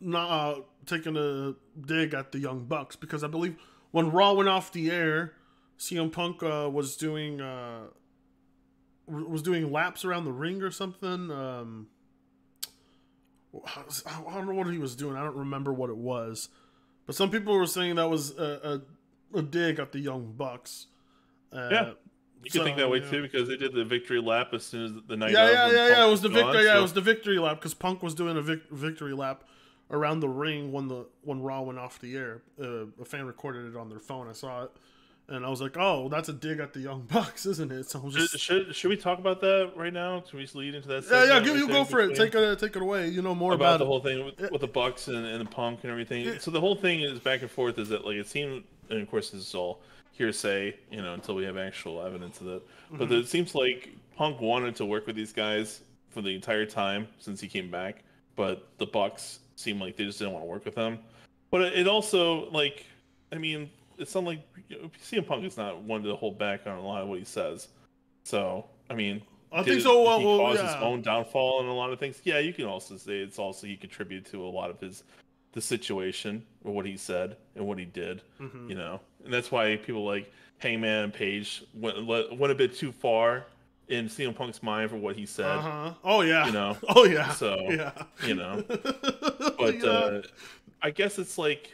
not taking a dig at the Young Bucks, because I believe when Raw went off the air, CM Punk was doing laps around the ring or something. I don't know what he was doing. I don't remember what it was, but some people were saying that was a dig at the Young Bucks. Yeah. You could So, think that way yeah. too, because they did the victory lap as soon as the night Yeah, of yeah, when yeah, Punk yeah. It was was the gone. victory. Yeah, So it was the victory lap, because Punk was doing a victory lap around the ring when Raw went off the air. A fan recorded it on their phone. I saw it, and I was like, "Oh, that's a dig at the Young Bucks, isn't it?" So I was just, should we talk about that right now? Should we just lead into that yeah, yeah. segment Give right you there go for it. between? Take it away. You know more About about the it. whole thing Yeah, with the Bucks and the Punk and everything. yeah. So the whole thing is back and forth. Is that like it seemed, and of course this is all hearsay, until we have actual evidence of it. But Mm-hmm. it seems like Punk wanted to work with these guys for the entire time since he came back, but the Bucks seemed like they just didn't want to work with him. But it also like, I mean, it's not like CM Punk is not one to hold back on a lot of what he says. So I mean, I think so. did he Well, cause his yeah. own downfall in a lot of things? Yeah, you can also say it's also he contributed to a lot of the situation or what he said and what he did, Mm-hmm. and that's why people like Hangman and Page went a bit too far in CM Punk's mind for what he Uh said, huh. Oh yeah. you know. Oh yeah. So, Yeah. you know, but Yeah. I guess it's like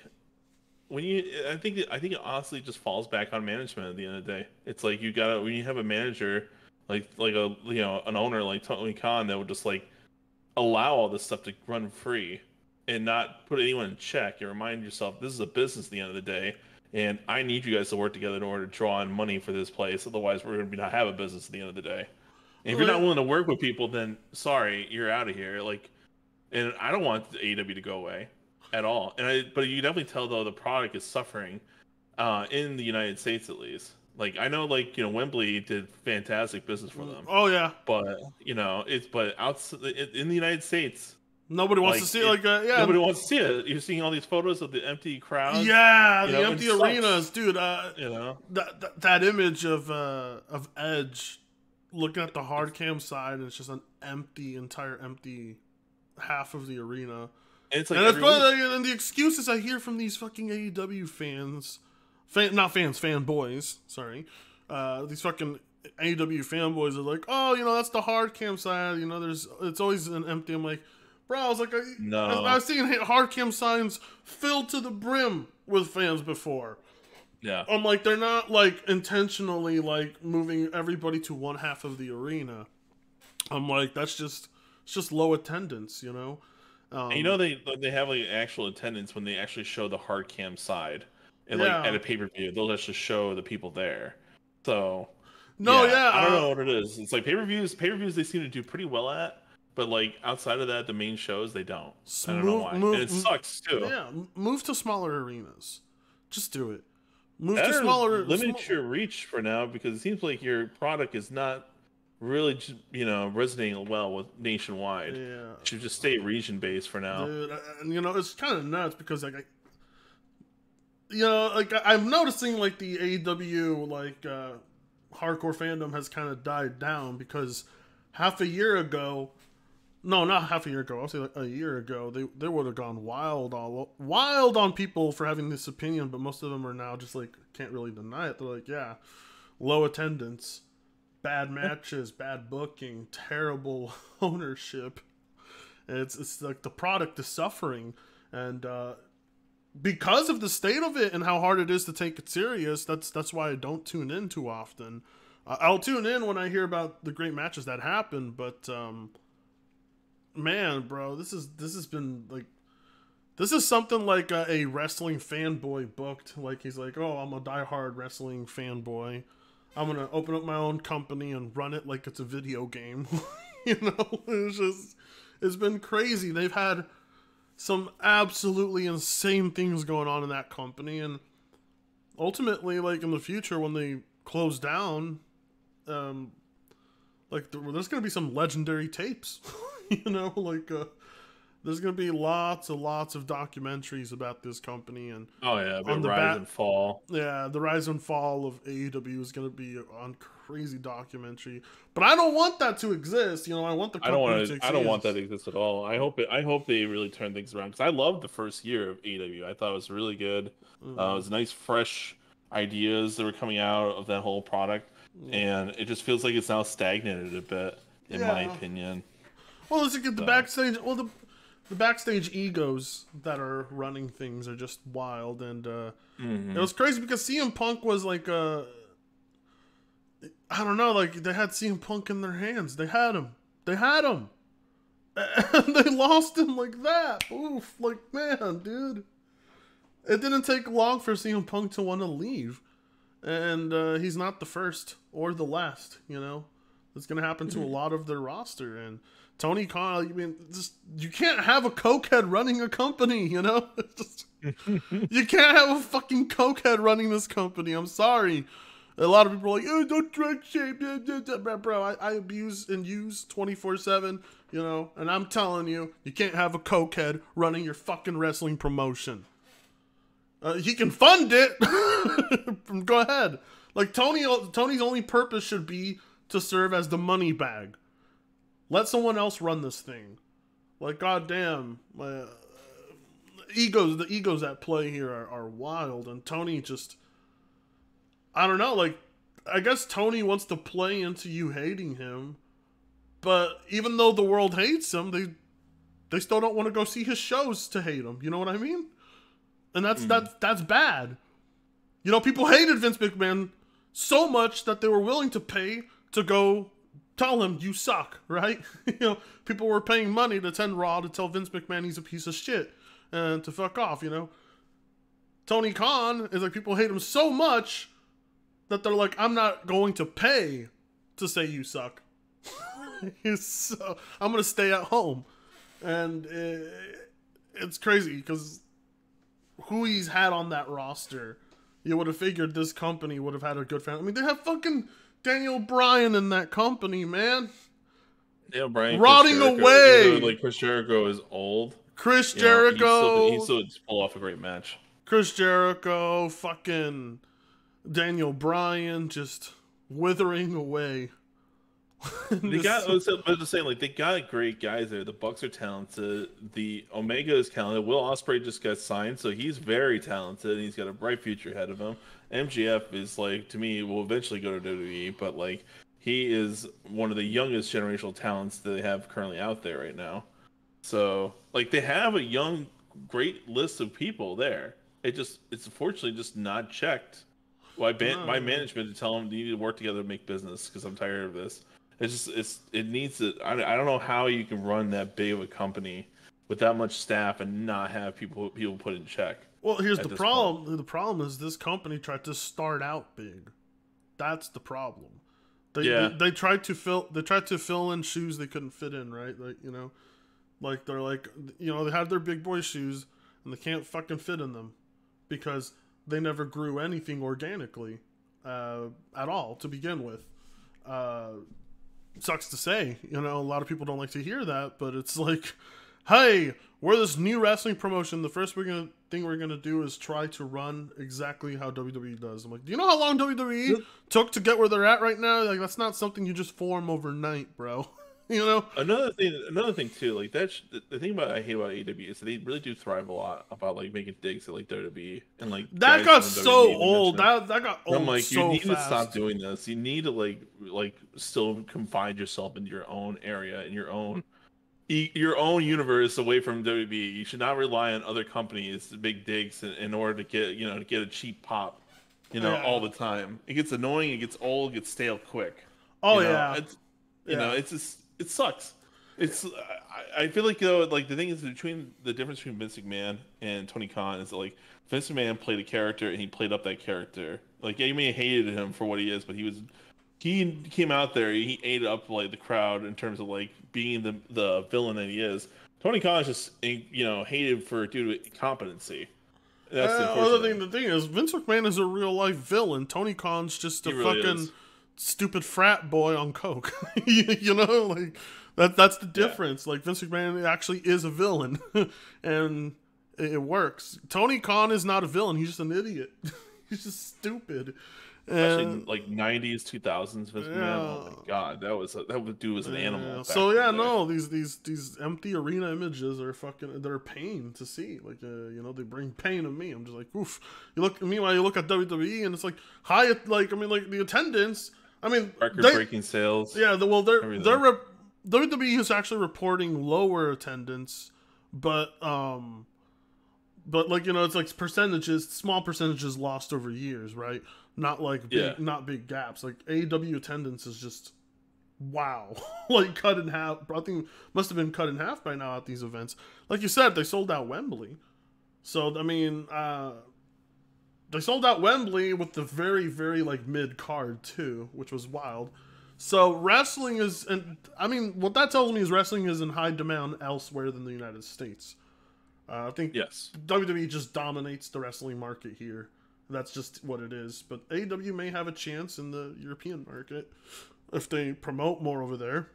when I think it honestly just falls back on management at the end of the day. It's like you gotta when you have a manager like a an owner like Tony Khan that would just like allow all this stuff to run free and not put anyone in check and remind yourself this is a business at the end of the day, and I need you guys to work together in order to draw in money for this place. Otherwise, we're going to not have a business at the end of the day. And if you're not Like, willing to work with people, then sorry, you're out of here. Like, and I don't want the AEW to go away at all. But you definitely tell though the product is suffering in the United States at least. Like I know, like Wembley did fantastic business for them, oh yeah. but it's but outside in the United States, Nobody wants to like see it. Like yeah. nobody wants to see it. You're seeing all these photos of the empty crowds, Yeah, the it empty sucks, arenas, dude. That image of Edge looking at the hard cam side, and it's just an entire empty half of the arena. And it's like And that's every week. funny, and the excuses I hear from these fucking AEW not fans, fanboys, sorry. These fucking AEW fanboys are like, oh, that's the hard cam side, it's always an empty. I'm like, bro, I was like, No, I've seen hard cam signs filled to the brim with fans before. yeah, I'm like, they're not like intentionally like moving everybody to one half of the arena. I'm like, it's just low attendance, and they have like actual attendance when they actually show the hard cam side, and like Yeah. at a pay-per-view, they'll actually show the people there. So No, yeah, yeah. I don't know what it is. It's like pay-per-views they seem to do pretty well at, but like outside of that, the main shows they don't. I don't know why, and it sucks too. Yeah, move to smaller arenas. Just do it. Move to Better smaller. limit your reach for now because it seems like your product is not really resonating well with nationwide. Yeah, It should just stay region based for now. dude. And it's kind of nuts because like I'm noticing like the AEW hardcore fandom has kind of died down because half a year ago. No, not half a year ago. I'll say like a year ago. They would have gone wild on people for having this opinion, but most of them are now just like can't really deny it. They're like, yeah, low attendance, bad matches, bad booking, terrible ownership. It's like the product is suffering, and because of the state of it and how hard it is to take it serious, that's why I don't tune in too often. I'll tune in when I hear about the great matches that happen, but man, bro, this has been like, this is something like a wrestling fanboy booked. Like he's like, oh, I'm a diehard wrestling fanboy. I'm gonna open up my own company and run it like it's a video game. You know, it's been crazy. They've had some absolutely insane things going on in that company, and ultimately, like in the future when they close down, like there's gonna be some legendary tapes. You know, like there's gonna be lots of documentaries about this company, and Oh yeah, on but the rise and fall. yeah, the rise and fall of AEW is gonna be on crazy documentary. But I don't want that to exist. You know, I want the I don't company want to to. exist. I don't want that to exist at all. I hope it. I hope they really turn things around because I loved the first year of AEW. I thought it was really good. It was nice, fresh ideas that were coming out of that whole product, and it just feels like it's now stagnated a bit, in my opinion. Well, let's get the backstage. Well, the backstage egos that are running things are just wild, and it was crazy because CM Punk was like, I don't know, like they had CM Punk in their hands. They had him. And they lost him like that. Oof, like man, dude. It didn't take long for CM Punk to want to leave, and he's not the first or the last. You know, it's gonna happen to a lot of their roster, and Tony Khan, I mean, just you can't have a cokehead running a company, you know? Just, you can't have a fucking cokehead running this company. I'm sorry. A lot of people are like, oh, don't drug shape. Bro, I abuse and use 24/7, you know? And I'm telling you, you can't have a cokehead running your fucking wrestling promotion. He can fund it. Go ahead. Like, Tony's only purpose should be to serve as the money bag. Let someone else run this thing. Like, goddamn, the egos at play here are wild, and Tony just, I don't know, like, I guess Tony wants to play into you hating him, but even though the world hates him, they still don't want to go see his shows to hate him. You know what I mean? And that's bad. You know, people hated Vince McMahon so much that they were willing to pay to go tell him you suck, right? You know, people were paying money to attend Raw to tell Vince McMahon he's a piece of shit and to fuck off, you know? Tony Khan is like, people hate him so much that they're like, I'm not going to pay to say you suck. So, I'm going to stay at home. And it's crazy because who he's had on that roster, you would have figured this company would have had a good fan. I mean, they have fucking Daniel Bryan in that company, man. Daniel Bryan rotting away. Like Chris Jericho is old. Chris Jericho. He still pull off a great match. Chris Jericho, fucking Daniel Bryan, just withering away. They got. I was just saying, like they got great guys there. The Bucks are talented. The Omega is talented. Will Ospreay just got signed, so he's very talented. And he's got a bright future ahead of him. MJF is like, to me, will eventually go to WWE, but like he is one of the youngest generational talents that they have currently out there right now. So like they have a young, great list of people there. It's unfortunately just not checked by management to tell them you need to work together to make business because I'm tired of this. It needs to. I don't know how you can run that big of a company with that much staff and not have people put in check. Well, here's the problem. Point. The problem is this company tried to start out big. That's the problem. They tried to fill in shoes they couldn't fit in, right? Like, you know, like they're like, you know, they have their big boy shoes and they can't fucking fit in them because they never grew anything organically at all to begin with. Sucks to say, you know, a lot of people don't like to hear that, but it's like, hey, we're this new wrestling promotion. The first thing we're gonna do is try to run exactly how WWE does. I'm like, do you know how long WWE took to get where they're at right now? Like, that's not something you just form overnight, bro. You know. Another thing too, like that's the thing I hate about AEW is that they really do thrive a lot about like making digs at like WWE and like that got so old. That got old. I'm like, so you need fast. to stop doing this. You need to like still confine yourself into your own area and your own universe away from WWE. You should not rely on other companies to make digs in order to get a cheap pop, all the time. It gets annoying. It gets old. It gets stale quick. Oh yeah. It's just. It sucks. It's I feel like though like the thing is between the difference between Vince McMahon and Tony Khan is that like Vince McMahon played a character and he played up that character. Like yeah, you may have hated him for what he is, but he came out there, he ate up like the crowd in terms of like being the villain that he is. Tony Khan is just hated for due to incompetency. That's the unfortunate. The thing is, Vince McMahon is a real life villain. Tony Khan's just a Really fucking is. stupid frat boy on coke. You know, like that's the difference. Like Vince McMahon actually is a villain, and it works. Tony Khan is not a villain. He's just an idiot. He's just stupid. Especially And, like 90s, 2000s, Vince McMahon. Oh my god, that dude was an animal. so yeah, no, these empty arena images are they're pain to see. Like they bring pain to me. I'm just like, oof. Meanwhile, you look at WWE and it's like like the attendance. I mean, record-breaking sales. Yeah, WWE is actually reporting lower attendance, but like it's like small percentages lost over years, right? Not like not big gaps. Like AEW attendance is just wow, like cut in half. I think must have been cut in half by now at these events. Like you said, they sold out Wembley, so I mean, they sold out Wembley with the very very like mid card too, which was wild. So wrestling is, and I mean, what that tells me is wrestling is in high demand elsewhere than the United States. I think WWE just dominates the wrestling market here. That's just what it is. But AEW may have a chance in the European market if they promote more over there.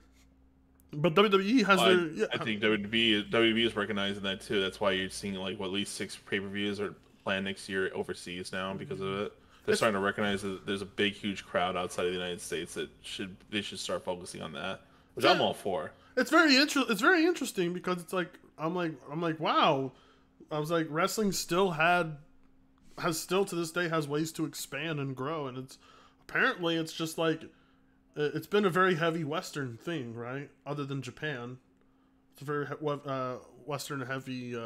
But WWE has I think WWE is recognizing that too. That's why you're seeing like at least 6 pay-per-views are planned next year overseas now because of it. They're starting to recognize that there's a big, huge crowd outside of the United States that they should start focusing on that, which I'm all for. It's very interesting because it's like I'm like wow, I was like wrestling has still to this day has ways to expand and grow, and it's just like it's been a very heavy Western thing, right? Other than Japan, it's a very Western heavy.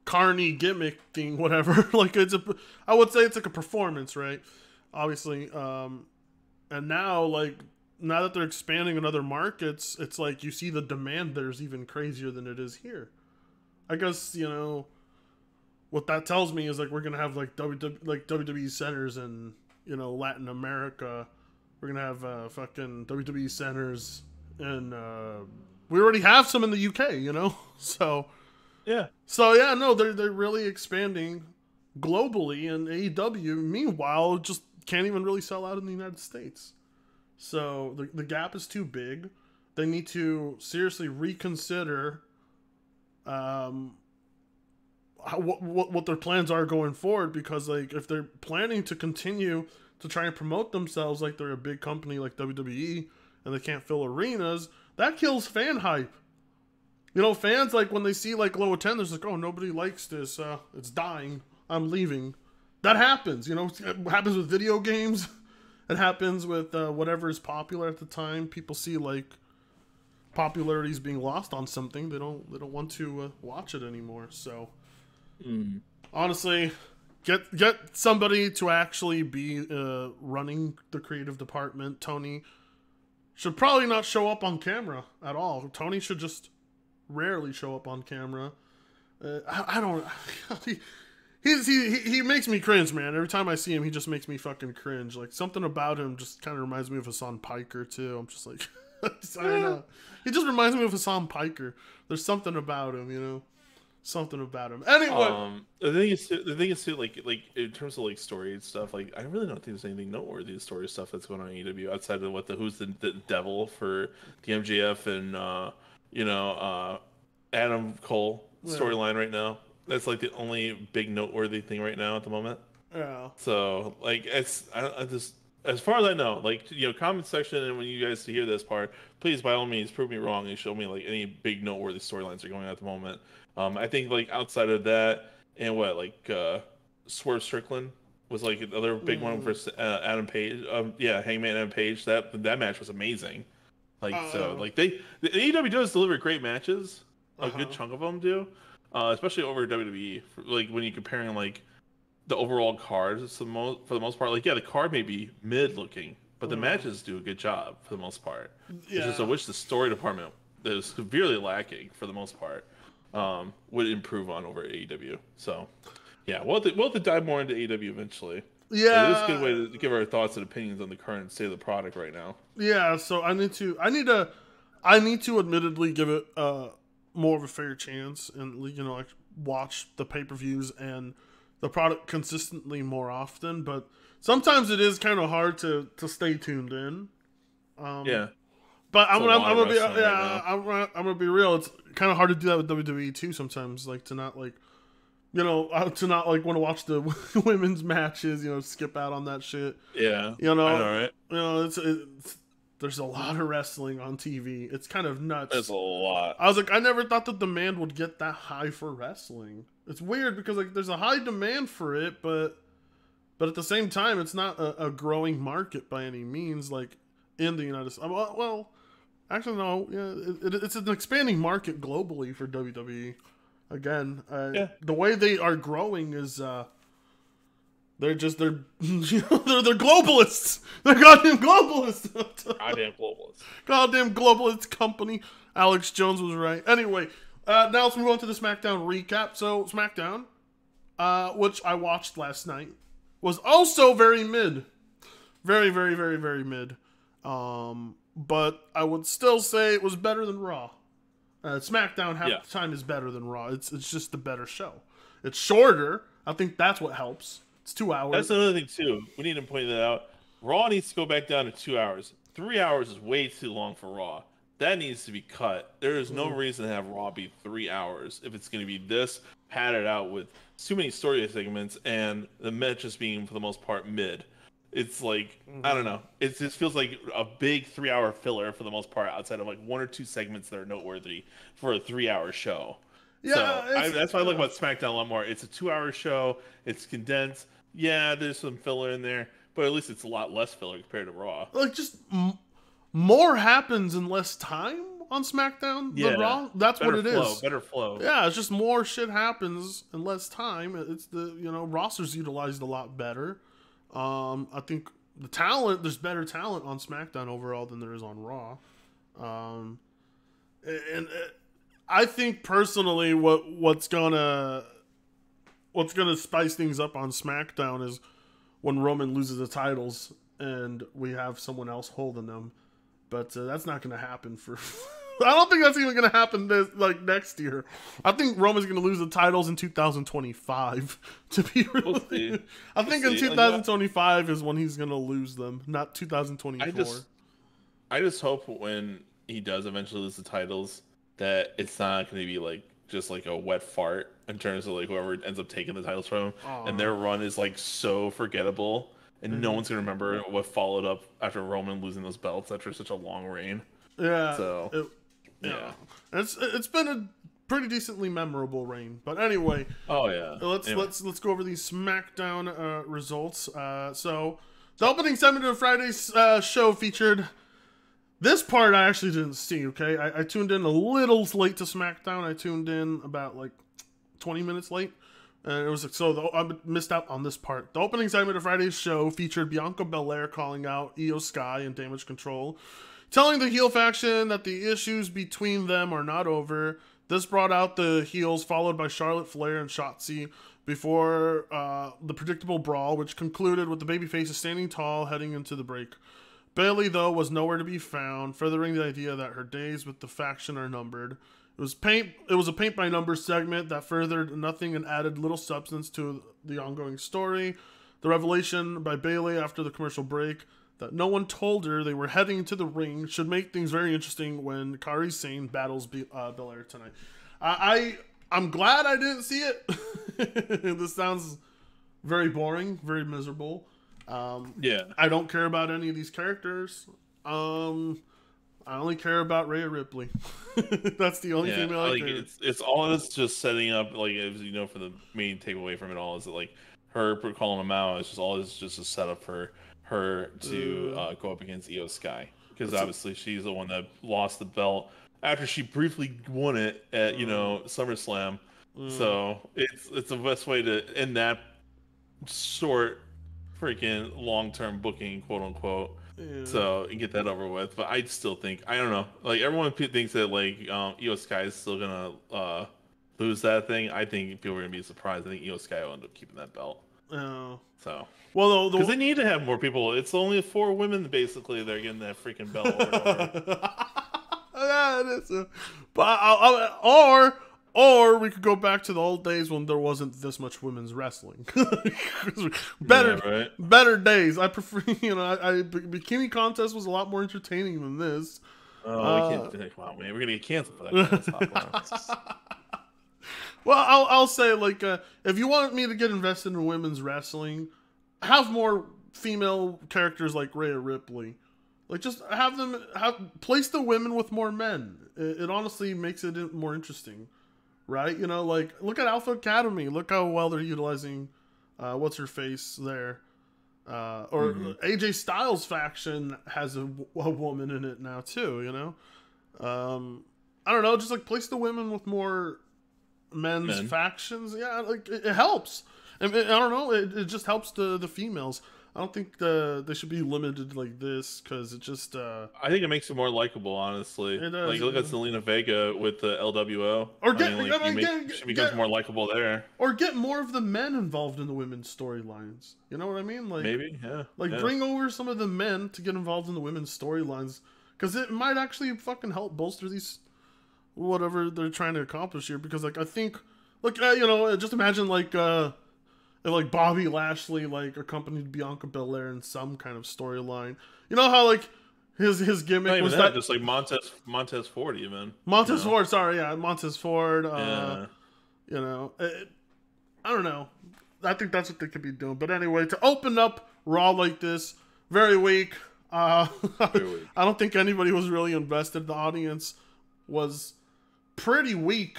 Carny gimmick thing, whatever. Like I would say it's like a performance, right? Obviously, and now that they're expanding in other markets, it's like you see the demand there's even crazier than it is here. I guess what that tells me is like we're gonna have like WWE centers in Latin America. We're gonna have fucking WWE centers, and we already have some in the UK. So. Yeah. So yeah, no, they're really expanding globally, and AEW, meanwhile, just can't even really sell out in the United States. So the gap is too big. They need to seriously reconsider what their plans are going forward, because like if they're planning to continue to try and promote themselves like they're a big company like WWE and they can't fill arenas, that kills fan hype. Fans, like, when they see, like, low attendance, like, oh, nobody likes this, it's dying, I'm leaving. That happens, it happens with video games, it happens with whatever is popular at the time. People see, like, popularity is being lost on something, they don't want to watch it anymore, so. Honestly, get somebody to actually be running the creative department. Tony should probably not show up on camera at all. Tony should just rarely show up on camera. I don't. He makes me cringe, man. Every time I see him, he just makes me fucking cringe. Like something about him just kind of reminds me of Hassan Piker too. I'm just like, I don't know. He just reminds me of Hassan Piker. There's something about him, something about him. Anyway, the thing is too, like in terms of like story and stuff, like I really don't think there's anything noteworthy story stuff that's going on in AEW outside of who's the devil for the MJF and Adam Cole storyline right now. That's like the only big noteworthy thing right now at the moment. Yeah. So like as far as I know, like comment section, and when you guys hear this part, please by all means prove me wrong and show me like any big noteworthy storylines are going on at the moment. I think like outside of that and Swerve Strickland was like another big one for Adam Page. Hangman Adam Page. That match was amazing. The AEW does deliver great matches. A good chunk of them do, especially over WWE. Like when you're comparing like the overall cards, for the most part, like the card may be mid looking, but the matches do a good job for the most part. Yeah. It's just I wish the story department that is severely lacking for the most part, would improve on over AEW. So, yeah, we'll have to dive more into AEW eventually. But it is a good Yeah, way to give our thoughts and opinions on the current state of the product right now. yeah. So I need to admittedly give it more of a fair chance, and like watch the pay-per-views and the product consistently more often. But sometimes it is kind of hard to stay tuned in. Yeah, But it's a lot I'm of gonna be wrestling right now. I'm gonna be real. It's kind of hard to do that with WWE too sometimes. Like to not like to not like want to watch the women's matches. Skip out on that shit. Yeah, You I know, know, right? it's there's a lot of wrestling on TV. It's kind of nuts. There's a lot. I was like, I never thought the demand would get that high for wrestling. It's weird because like there's a high demand for it, but at the same time, it's not a growing market by any means. Like in the United States, well, actually no, yeah, it's an expanding market globally for WWE. Again, Yeah, the way they are growing is they're they're globalists. They're goddamn globalists. goddamn globalists. Goddamn globalist company. Alex Jones was right. Anyway, now let's move on to the SmackDown recap. So SmackDown, which I watched last night, was also very mid. Very, very, very, very mid. But I would still say it was better than Raw. SmackDown half the time is better than Raw. It's just a better show. It's shorter. I think that's what helps. It's 2 hours. That's another thing too. We need to point that out. Raw needs to go back down to 2 hours. 3 hours is way too long for Raw. That needs to be cut. There is no reason to have Raw be 3 hours if it's going to be this padded out with too many story segments and the matches being for the most part mid. It's like I don't know. It just feels like a big 3 hour filler for the most part, outside of like 1 or 2 segments that are noteworthy for a 3 hour show. Yeah, so that's why I like about SmackDown a lot more. It's a 2 hour show. It's condensed. Yeah, there's some filler in there, but at least it's a lot less filler compared to Raw. Like just more happens in less time on SmackDown than Raw. That's what it is. Better flow. Yeah, it's just more shit happens in less time. It's the roster's utilized a lot better. I think there's better talent on SmackDown overall than there is on Raw. And I think personally what's gonna spice things up on SmackDown is when Roman loses the titles and we have someone else holding them. But that's not going to happen for... I don't think that's even going to happen next year. I think Roman's going to lose the titles in 2025. To be really, I think in 2025 is when he's going to lose them, not 2024. I just hope when he does eventually lose the titles that it's not going to be like just like a wet fart in terms of like whoever ends up taking the titles from him, and their run is like so forgettable. And no one's gonna remember what followed up after Roman losing those belts after such a long reign. Yeah. So yeah, it's been a pretty decently memorable reign. But anyway, let's go over these SmackDown results. So the opening segment of Friday's show featured this part. I actually didn't see. Okay, I tuned in a little late to SmackDown. I tuned in about like 20 minutes late. And it was I missed out on this part. The opening segment of Friday's show featured Bianca Belair calling out Io Sky and Damage Control, telling the heel faction that the issues between them are not over. This brought out the heels, followed by Charlotte Flair and Shotzi, before the predictable brawl, which concluded with the babyfaces standing tall heading into the break. Bayley, though, was nowhere to be found, furthering the idea that her days with the faction are numbered. It was a paint by numbers segment that furthered nothing and added little substance to the ongoing story. The revelation by Bayley after the commercial break that no one told her they were heading into the ring should make things very interesting when Kairi Sane battles Belair tonight. I'm glad I didn't see it. This sounds very boring, very miserable. I don't care about any of these characters. I only care about Rhea Ripley. That's the only female I care. It's all it's just setting up, like, as you know, for the main takeaway from it all is that like her calling him out is just a setup for her to go up against Io Sky, because obviously she's the one that lost the belt after she briefly won it at SummerSlam. So it's the best way to end that short freaking long-term booking, quote unquote. Yeah. So and get that over with. But I still think I don't know. Like everyone thinks that like Io Sky is still gonna lose that thing. I think people are gonna be surprised. I think Io Sky will end up keeping that belt. Oh. So Well, because they need to have more people. It's only 4 women basically that are getting that freaking belt over and over. Yeah, it is. But or we could go back to the old days when there wasn't this much women's wrestling. better, Yeah, right? better days. I prefer, bikini contest was a lot more entertaining than this. Oh, we can't think. Wow, man, we're gonna get canceled for that kind of stuff. Well, I'll say like if you want me to get invested in women's wrestling, have more female characters like Rhea Ripley. Like just place the women with more men. It honestly makes it more interesting, right? Like look at Alpha Academy. Look how well they're utilizing what's her face there. Or AJ Styles faction has a woman in it now too. I don't know. Just like place the women with more men's factions. Yeah, like it helps. I don't know. It just helps the females. I don't think they should be limited like this because it just. I think it makes it more likable, honestly. It does. Like look at Selena Vega with the LWO. Or she becomes more likable there. Or get more of the men involved in the women's storylines. You know what I mean? Like maybe, yeah. Like bring over some of the men to get involved in the women's storylines because it might actually fucking help bolster these whatever they're trying to accomplish here. Because like I think, like just imagine like. If like Bobby Lashley like accompanied Bianca Belair in some kind of storyline, you know how like his gimmick was that just like Montez Ford even Ford. Sorry, yeah, Montez Ford. Yeah. I don't know. I think that's what they could be doing. But anyway, to open up Raw like this, very weak. I don't think anybody was really invested. The audience was pretty weak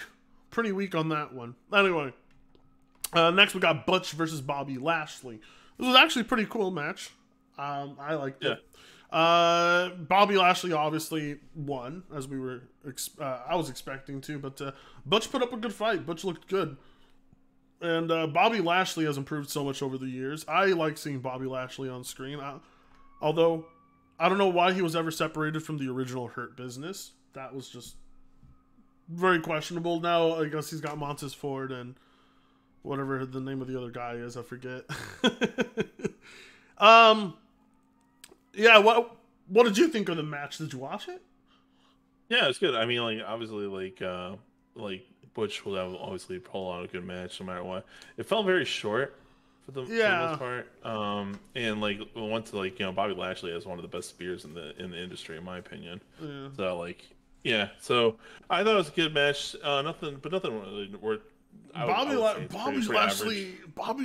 on that one. Anyway. Next, we got Butch versus Bobby Lashley. This was actually a pretty cool match. I liked it. Bobby Lashley obviously won, as we were. I was expecting to, but Butch put up a good fight. Butch looked good, and Bobby Lashley has improved so much over the years. I like seeing Bobby Lashley on screen. Although I don't know why he was ever separated from the original Hurt Business. That was just very questionable. Now I guess he's got Montez Ford and. Whatever the name of the other guy is, I forget. Yeah, what did you think of the match? Did you watch it? Yeah, it's good. I mean, like obviously, like Butch will have obviously pull on a good match no matter what. It felt very short for the most part. And like once like Bobby Lashley has one of the best spears in the industry in my opinion. Yeah. So like so I thought it was a good match. Nothing really worth. Bobby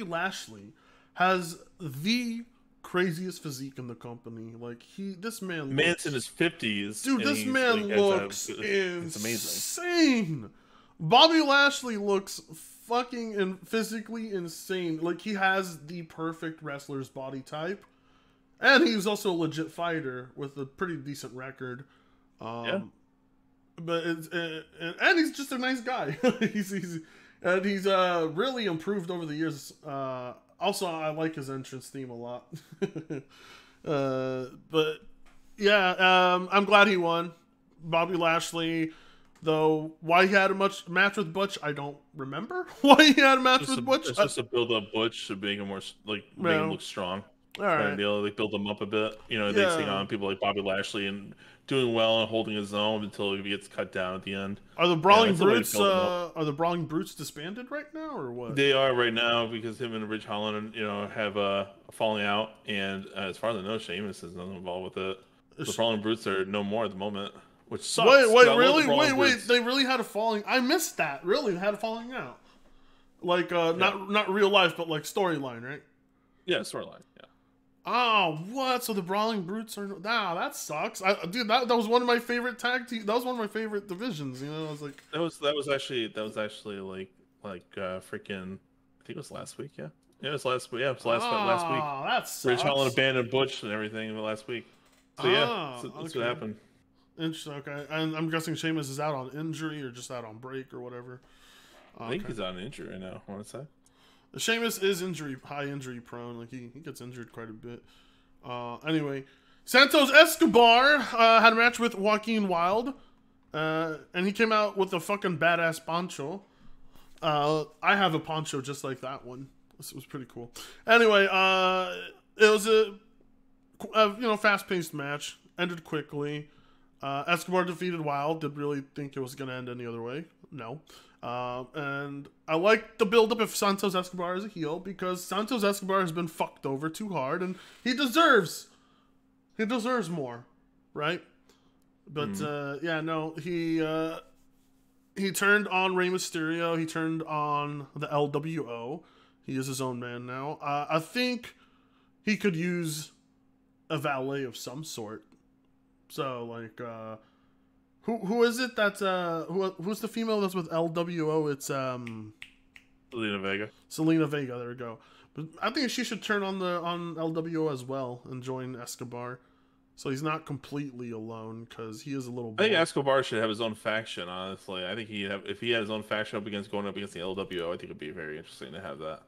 Lashley has the craziest physique in the company. Like this man. Man's in his 50s. Dude, this man looks insane. Bobby Lashley looks fucking and physically insane. Like he has the perfect wrestler's body type, and he's also a legit fighter with a pretty decent record. But and he's just a nice guy. he's really improved over the years. Also, I like his entrance theme a lot. But yeah, I'm glad he won. Bobby Lashley, though, why he had a match with Butch, I don't remember. Why he had a match with Butch? It's just to build up Butch to make him more make him look strong. All right, kind of deal. They build him up a bit. They take on people like Bobby Lashley and doing well and holding his own until he gets cut down at the end. Are the Brawling Brutes? Are the Brawling Brutes disbanded right now, or what? They are right now because him and Ridge Holland, have a falling out, and as far as I know, Sheamus is not involved with it. The Brawling Brutes are no more at the moment, which sucks. Wait, really? Wait! They really had a falling. I missed that. Really, they had a falling out. Like not real life, but like storyline, right? Yeah, storyline. Yeah. Oh, what? So the Brawling Brutes are... Nah, that sucks. Dude, that was one of my favorite tag team... That was one of my favorite divisions, I was like... That was actually like freaking... I think it was last week, yeah? Yeah, it was last week. Yeah, it was last week. Oh, that sucks. Rich Holland abandoned Butch and everything last week. So yeah, that's what happened. Interesting, okay. And I'm guessing Sheamus is out on injury or just out on break or whatever. I think he's on injury right now, I want to say. Sheamus is high injury prone. Like he gets injured quite a bit. Anyway, Santos Escobar had a match with Joaquin Wilde, and he came out with a fucking badass poncho. I have a poncho just like that one. This was pretty cool. Anyway, it was a fast-paced match. Ended quickly. Escobar defeated Wilde. Did really think it was going to end any other way? No. And I like the build-up of Santos Escobar as a heel because Santos Escobar has been fucked over too hard, and he deserves more, right? But he turned on Rey Mysterio. He turned on the LWO. He is his own man now. I think he could use a valet of some sort. So like, who is it that's who's the female that's with LWO? It's Selena Vega. Selena Vega. There we go. But I think she should turn on LWO as well and join Escobar. So he's not completely alone because he is a little. I think Escobar should have his own faction. Honestly, I think if he had his own faction going up against the LWO, I think it'd be very interesting to have that.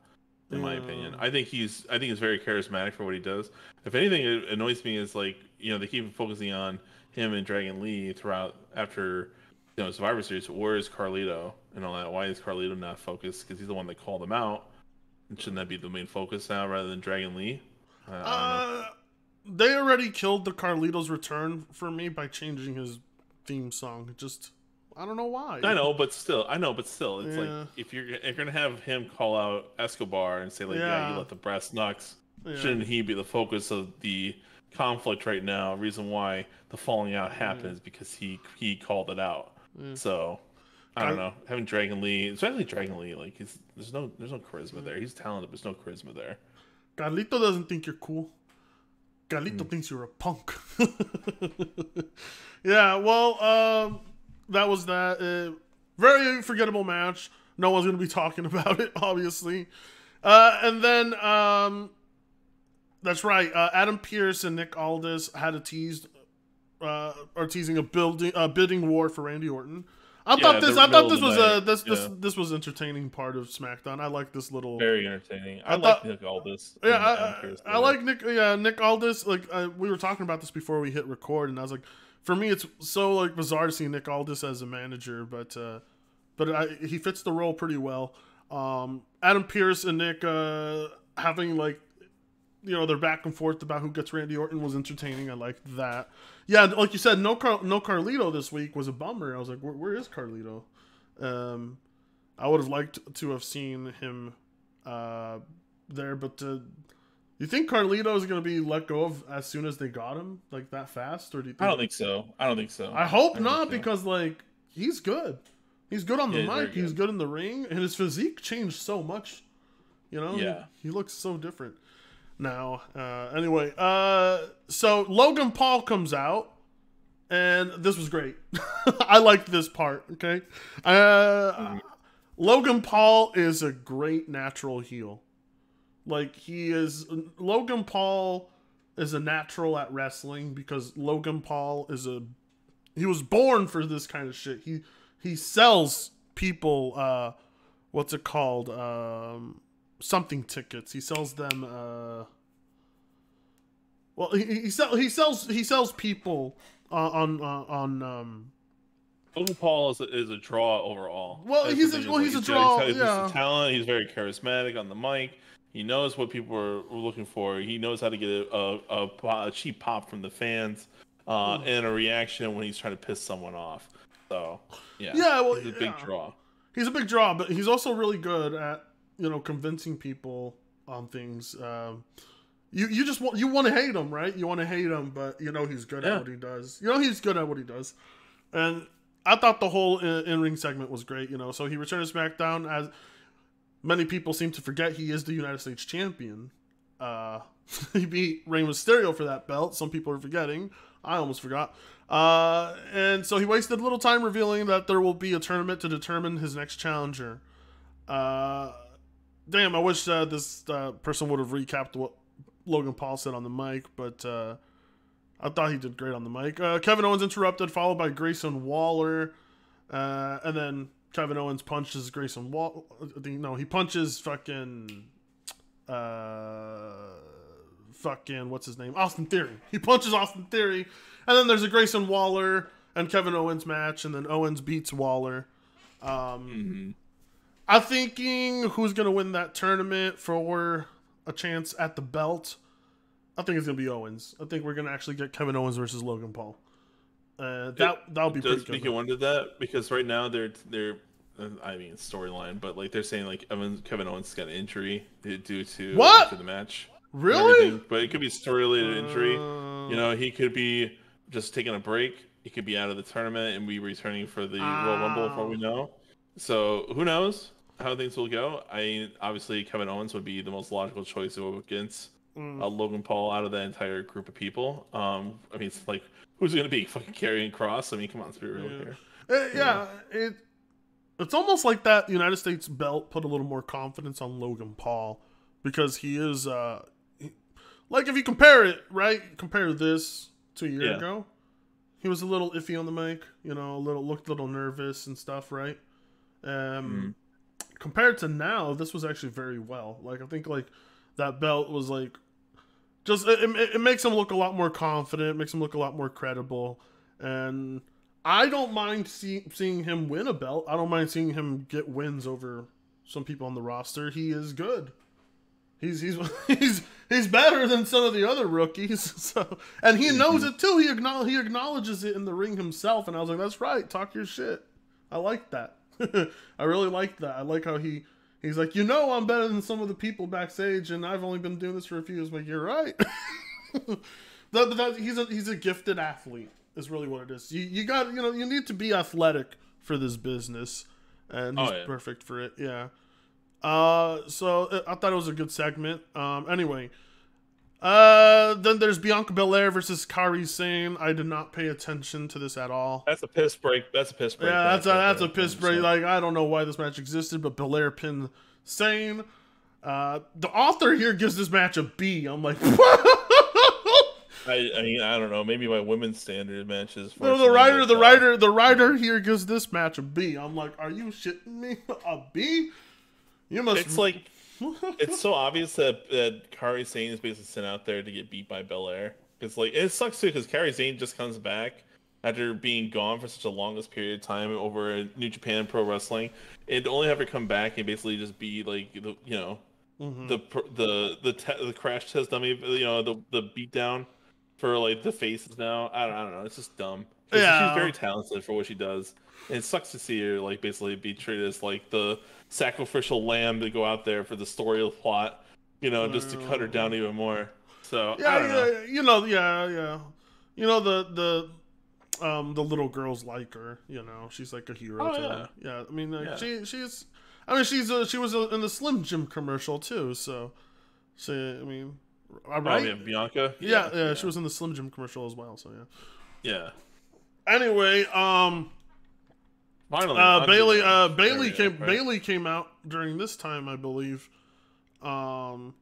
In my opinion, I think he's very charismatic for what he does. If anything, it annoys me is like they keep focusing on him and Dragon Lee throughout after Survivor Series. Where is Carlito and all that? Why is Carlito not focused? Because he's the one that called him out. And shouldn't that be the main focus now rather than Dragon Lee? I don't know. They already killed the Carlito's return for me by changing his theme song. I don't know why. I know, but still, it's like if you're gonna have him call out Escobar and say like, yeah you let the brass knucks, shouldn't he be the focus of the conflict right now? Reason why the falling out happens because he called it out. So I don't know. Having Dragon Lee, especially Dragon Lee, like there's no charisma there. He's talented, but there's no charisma there. Carlito doesn't think you're cool. Carlito thinks you're a punk. Yeah, well, that was that. Very forgettable match. No one's going to be talking about it, obviously. And then, that's right. Adam Pearce and Nick Aldis had teasing a bidding war for Randy Orton. I thought this was entertaining part of SmackDown. I like this little very entertaining. I like Nick Aldis. Yeah, I like Nick Aldis. Like we were talking about this before we hit record, and I was like, for me, it's so like bizarre to see Nick Aldis as a manager, but he fits the role pretty well. Adam Pearce and Nick having like their back and forth about who gets Randy Orton was entertaining. I liked that. Yeah, like you said, no Carlito this week was a bummer. I was like, where is Carlito? I would have liked to have seen him there, but you think Carlito is going to be let go of as soon as they got him, like that fast, or do you think? I don't think so. I hope not, because like he's good. He's good on the mic. He's good in the ring, and his physique changed so much. Yeah, he looks so different now. Anyway, so Logan Paul comes out, and this was great. I liked this part. Okay, Logan Paul is a great natural heel. Like Logan Paul is a natural at wrestling because Logan Paul he was born for this kind of shit. He sells people what's it called? Something tickets. He sells them well he sells people on Logan Paul is a draw overall. Well, he's a draw. He's a talent. He's very charismatic on the mic. He knows what people are looking for. He knows how to get a cheap pop from the fans and a reaction when he's trying to piss someone off. So yeah, well, he's a big draw. He's a big draw, but he's also really good at convincing people on things. You just want to hate him, right? You want to hate him, but he's good at what he does. He's good at what he does, and I thought the whole in-ring segment was great. So he returned to SmackDown. As many people seem to forget, he is the United States champion. He beat Rey Mysterio for that belt. Some people are forgetting. I almost forgot. And so he wasted a little time revealing that there will be a tournament to determine his next challenger. Damn, I wish this person would have recapped what Logan Paul said on the mic, but I thought he did great on the mic. Kevin Owens interrupted, followed by Grayson Waller, and then Kevin Owens punches Grayson Waller. No, he punches fucking fucking, what's his name? Austin Theory. He punches Austin Theory. And then there's a Grayson Waller and Kevin Owens match, and then Owens beats Waller. I'm thinking who's going to win that tournament for a chance at the belt. I think it's going to be Owens. I think we're going to actually get Kevin Owens versus Logan Paul. That'll be pretty good. Does make you wonder that, because right now they're I mean, storyline, but like they're saying like Kevin Owens got an injury due to after the match. Really? But it could be story-related injury. You know, he could be just taking a break. He could be out of the tournament and be returning for the Royal Rumble before we know. So who knows how things will go? I mean, obviously Kevin Owens would be the most logical choice to go against Logan Paul out of that entire group of people. I mean, it's like, who's it going to be? Fucking Karrion Kross? I mean, come on, let's be real here. It's almost like that United States belt put a little more confidence on Logan Paul, because he is, like if you compare it, right? Compare this to a year ago. He was a little iffy on the mic, you know, looked a little nervous and stuff, right? Compared to now, this was actually very well. Like, I think like that belt was like, just it makes him look a lot more confident, makes him look a lot more credible, and I don't mind seeing him win a belt. I don't mind seeing him get wins over some people on the roster. He is good. He's better than some of the other rookies. So, and he knows it too. He acknowledges it in the ring himself. And I was like, that's right. Talk your shit. I like that. I really like that. I like how he's like, you know, I'm better than some of the people backstage, and I've only been doing this for a few years. I'm like, you're right. He's a gifted athlete. Is really what it is. You got, you know, you need to be athletic for this business, and he's perfect for it. Yeah. So I thought it was a good segment. Anyway, then there's Bianca Belair versus Kairi Sane. I did not pay attention to this at all. That's a piss break. Yeah, that's a piss break. Like, I don't know why this match existed, but Belair pinned Sane. The author here gives this match a B. I'm like, I mean, I don't know. Maybe my women's standard matches. No, the writer here gives this match a B. I'm like, are you shitting me? A B? You must. It's like, it's so obvious that Kairi Sane is basically sent out there to get beat by Belair. It's like, it sucks too, because Kairi Sane just comes back after being gone for such a longest period of time over New Japan Pro Wrestling. And to only have her come back and basically just be like, you know, the crash test dummy, you know, the beatdown for like the faces now. I don't know. It's just dumb. She's very talented for what she does. And it sucks to see her like basically be treated as like the sacrificial lamb to go out there for the story of the plot, you know, just to cut her down even more. So I don't know. You know, you know, the little girls like her. You know, she's like a hero to them. Yeah, I mean, she's. I mean, she was in the Slim Jim commercial too. So I mean. Right? Yeah, Bianca. Yeah, she was in the Slim Jim commercial as well. So yeah. Anyway, finally, Bailey came out during this time, I believe, and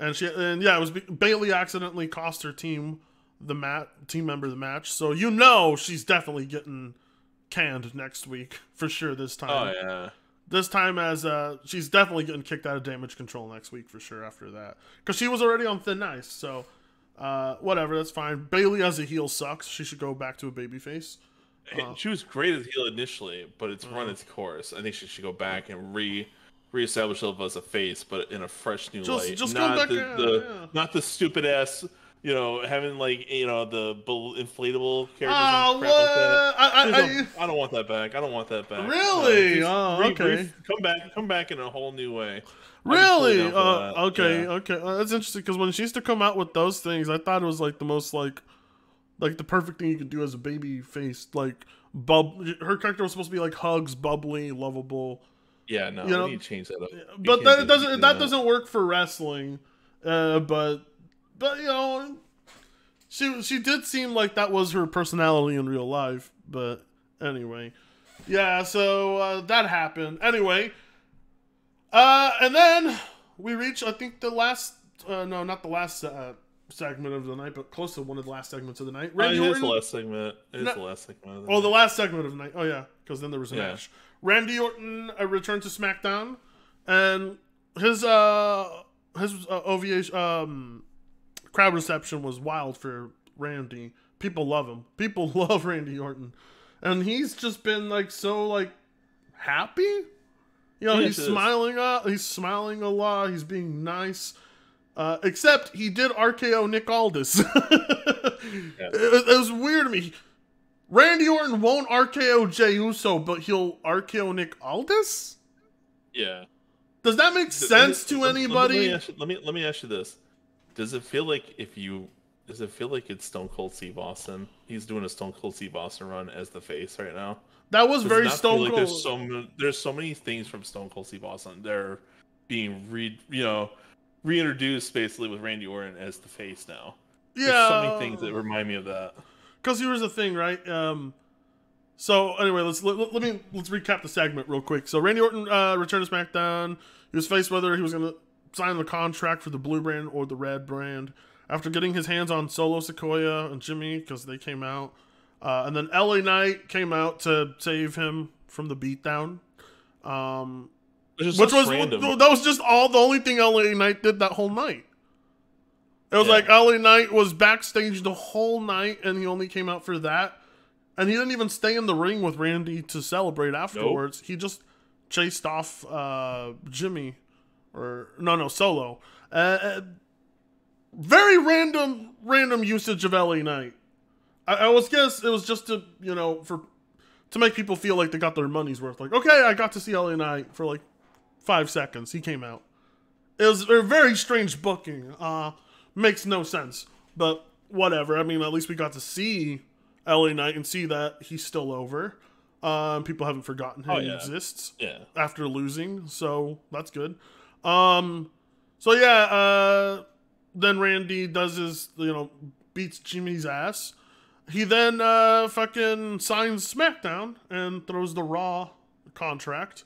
it was Bailey accidentally cost her team member the match. So you know she's definitely getting canned next week for sure. This time. Oh yeah. This time, as she's definitely getting kicked out of Damage Control next week for sure after that. Because she was already on thin ice, so whatever, that's fine. Bailey as a heel sucks. She should go back to a babyface. She was great as a heel initially, but it's run its course. I think she should go back and reestablish herself as a face, but in a fresh new light. Just not go back, not the stupid ass. You know, having like, you know, the inflatable characters and crap like that. I don't want that back. I don't want that back. Really? Okay. Come back in a whole new way. Really? Okay. That's interesting, because when she used to come out with those things, I thought it was like the most like the perfect thing you could do as a baby face. Like, her character was supposed to be like hugs, bubbly, lovable. Yeah, no, we need to change that up. But that doesn't work for wrestling. But you know, she did seem like that was her personality in real life. But anyway, yeah. So that happened. Anyway, and then we reach, I think, the last. No, not the last segment of the night, but close to one of the last segments of the night. It is the last segment. The last segment of the night. The last segment of the night. Oh yeah, because then there was a match. Randy Orton returned to SmackDown, and his OVA crowd reception was wild for Randy. People love him. People love Randy Orton, and he's just been like so like happy. You know, he's smiling up. He's smiling a lot. He's being nice. Except he did RKO Nick Aldis. It was weird to me. Randy Orton won't RKO Jey Uso, but he'll RKO Nick Aldis? Yeah. Does that make sense to anybody? Let me ask you this: Does it feel like it's Stone Cold Steve Austin? He's doing a Stone Cold Steve Austin run as the face right now. That was very Stone Cold. Like there's so many things from Stone Cold Steve Austin. They're being reintroduced basically with Randy Orton as the face now. Yeah, there's so many things that remind me of that. Because here's the thing, right? So anyway, let's recap the segment real quick. So Randy Orton returned to SmackDown. He was faced whether he was going to sign the contract for the blue brand or the red brand. After getting his hands on Solo Sikoa and Jimmy, because they came out, and then LA Knight came out to save him from the beatdown. That was just the only thing LA Knight did that whole night. It was like LA Knight was backstage the whole night, and he only came out for that. And he didn't even stay in the ring with Randy to celebrate afterwards. Nope. He just chased off Jimmy. Solo. Very random usage of LA Knight. I was guess it was just to make people feel like they got their money's worth. Like, okay, I got to see LA Knight for like 5 seconds. He came out. It was a very strange booking. Makes no sense, but whatever. I mean, at least we got to see LA Knight and see that he's still over. People haven't forgotten he exists after losing, so that's good. Then Randy does his, beats Jimmy's ass. He then fucking signs SmackDown and throws the Raw contract.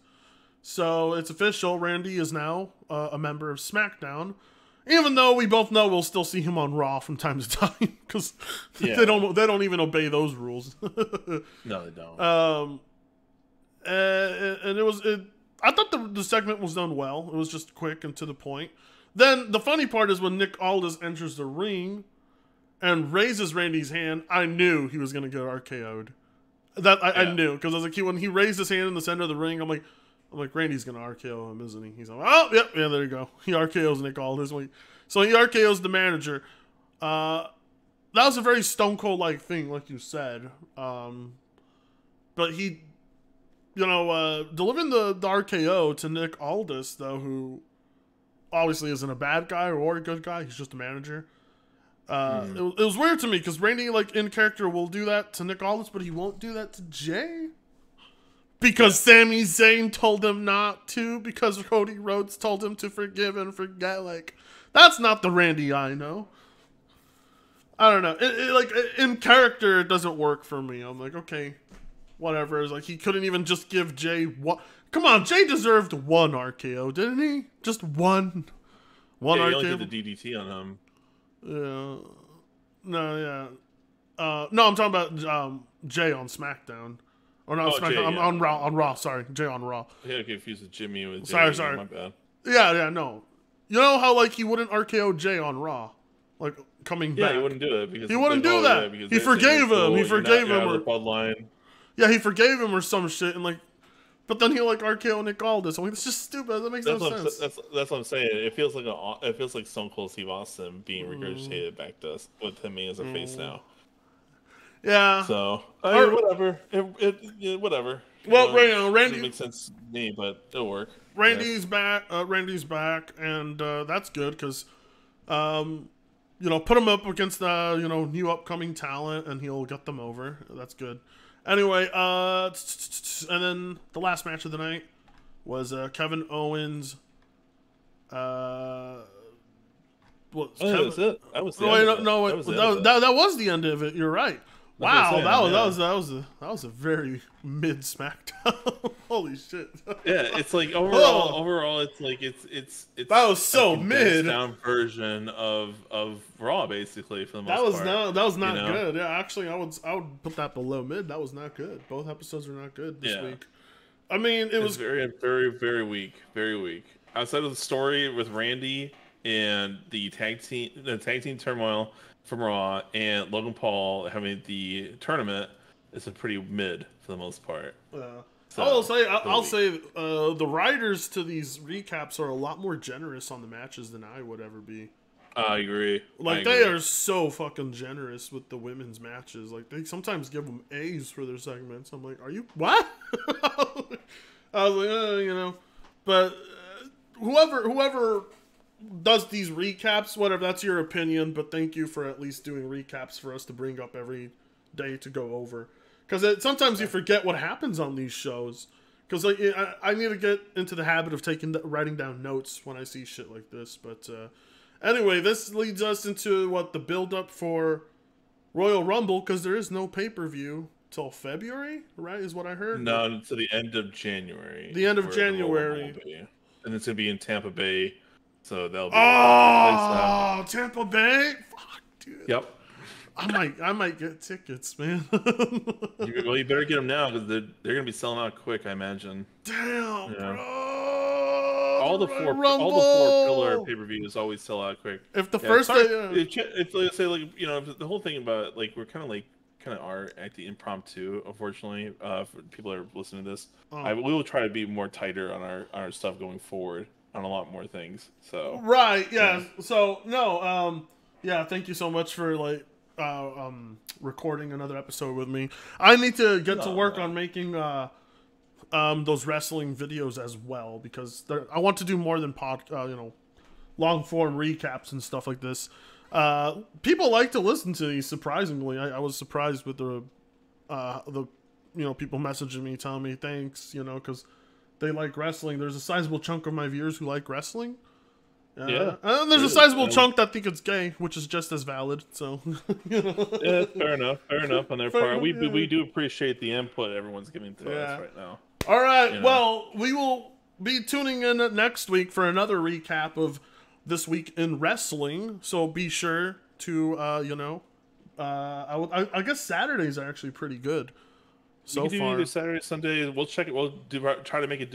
So it's official. Randy is now a member of SmackDown. Even though we both know we'll still see him on Raw from time to time, because they don't even obey those rules. No, they don't. And I thought the segment was done well. It was just quick and to the point. Then the funny part is when Nick Aldis enters the ring and raises Randy's hand. I knew he was gonna get RKO'd. I knew, because I was like, when he raised his hand in the center of the ring, I'm like, Randy's going to RKO him, isn't he? He's like, oh, yep, yeah, there you go. He RKOs Nick Aldis. So he RKOs the manager. That was a very Stone Cold-like thing, like you said. But he, delivering the RKO to Nick Aldis, though, who obviously isn't a bad guy or a good guy. He's just a manager. It was weird to me, because Randy, in character, will do that to Nick Aldis, but he won't do that to Jey. Because Sami Zayn told him not to, because Cody Rhodes told him to forgive and forget. That's not the Randy I know. I don't know. In character, it doesn't work for me. I'm like, okay, whatever. It's like, he couldn't even just give Jey one. Come on, Jey deserved one RKO, didn't he? Just one. One RKO. He only did the DDT on him. Yeah. No, yeah. No, I'm talking about Jey on SmackDown. Or no, SmackDown. On Raw. Sorry, Jey on Raw. I got confused with Jimmy with Jey. Sorry. My bad. Yeah, no. You know how he wouldn't RKO Jey on Raw, coming back. Yeah, he wouldn't do it because he wouldn't do that. He forgave him. He forgave him. Or bloodline. Yeah, he forgave him or some shit, and but then he'll RKO Nick Aldis. It's just stupid. That makes no sense. That's what I'm saying. It feels like Stone Cold Steve Austin being regurgitated back to us with him as a face now. Yeah. So whatever. Whatever. Well, Randy doesn't make sense to me, but it'll work. Randy's back. Randy's back, and that's good because, put him up against the new upcoming talent, and he'll get them over. That's good. Anyway, and then the last match of the night was Kevin Owens. That was it. That was that was the end of it. You're right. Wow, that was a very mid SmackDown. Holy shit! Yeah, it's overall, it's that was so mid down version of Raw, basically, for the most part. That was not good. Yeah, actually, I would put that below mid. That was not good. Both episodes were not good this week. I mean, it was very, very, very weak. Very weak. Outside of the story with Randy and the tag team turmoil from Raw, and Logan Paul having the tournament is a pretty mid for the most part. So, I'll say the writers to these recaps are a lot more generous on the matches than I would ever be. I agree. They are so fucking generous with the women's matches. Like, they sometimes give them A's for their segments. I'm like, are you what? I was like, you know, but whoever does these recaps, whatever, that's your opinion. But thank you for at least doing recaps for us to bring up every day to go over. Because sometimes you forget what happens on these shows. Because like I need to get into the habit of writing down notes when I see shit like this. But anyway, this leads us into the build-up for Royal Rumble, because there is no pay-per-view till February, right? Is what I heard. No, to the end of January. The end of January, and it's gonna be in Tampa Bay, so that'll be. Tampa Bay. Fuck, dude. Yep. I might get tickets, man. Well, you better get them now because they're gonna be selling out quick, I imagine. Damn, bro. All the four pillar pay-per-views always sell out quick. If the first day, it's like say like the whole thing about it, like we're kind of are at the impromptu, unfortunately, for people that are listening to this. We will try to be more tighter on our stuff going forward on a lot more things. So right, yeah. So no, thank you so much for recording another episode with me. I need to get to work on making those wrestling videos as well, because I want to do more than long form recaps and stuff like this. People like to listen to these, surprisingly. I was surprised with the people messaging me telling me thanks, because they like wrestling. There's a sizable chunk of my viewers who like wrestling. And there's a sizable chunk that think it's gay, which is just as valid. So, yeah, fair enough on their part. We do appreciate the input everyone's giving to us right now. All right, well, we will be tuning in next week for another recap of this week in wrestling. So be sure to I guess Saturdays are actually pretty good. So we can do far, either Saturday, Sunday. We'll check it. We'll try to make it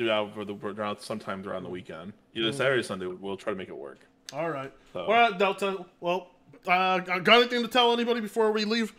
sometime around the weekend. Either Saturday, or Sunday. We'll try to make it work. All right. So. All right, Delta. Well, got anything to tell anybody before we leave?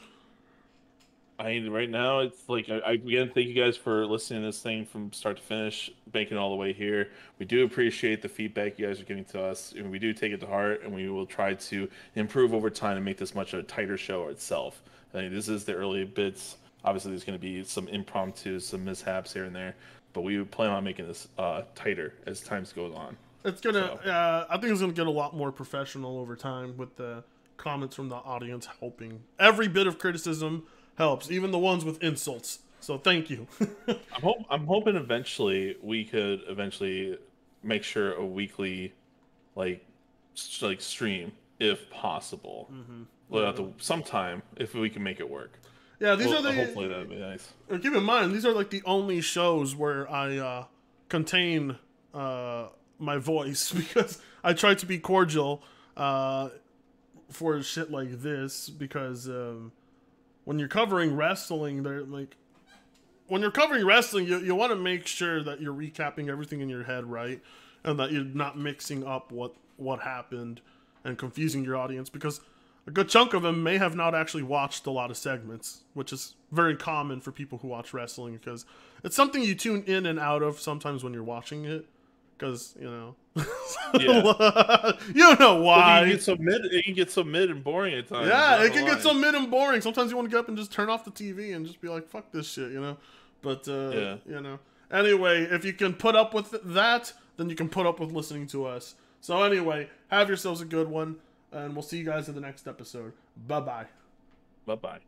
Right now, it's like again, thank you guys for listening to this thing from start to finish, making it all the way here. We do appreciate the feedback you guys are giving to us, and we do take it to heart, and we will try to improve over time and make this much a tighter show itself. I mean, this is the early bits. Obviously, there's going to be some impromptu, some mishaps here and there, but we plan on making this tighter as time goes on. It's gonna. I think it's gonna get a lot more professional over time with the comments from the audience helping. Every bit of criticism helps, even the ones with insults. So thank you. I'm hoping eventually we could make sure a weekly, like stream if possible. Sometime if we can make it work. Yeah, hopefully that'd be nice. Keep in mind, these are like the only shows where I contain my voice, because I try to be cordial for shit like this, because when you're covering wrestling, you want to make sure that you're recapping everything in your head right, and that you're not mixing up what happened and confusing your audience, because a good chunk of them may have not actually watched a lot of segments, which is very common for people who watch wrestling, because it's something you tune in and out of sometimes when you're watching it, because, you know why. It can get so mid and boring at times. Yeah, it can get so mid and boring. Sometimes you want to get up and just turn off the TV and just be like, fuck this shit, But, Anyway, if you can put up with that, then you can put up with listening to us. So anyway, have yourselves a good one. And we'll see you guys in the next episode. Bye-bye. Bye-bye.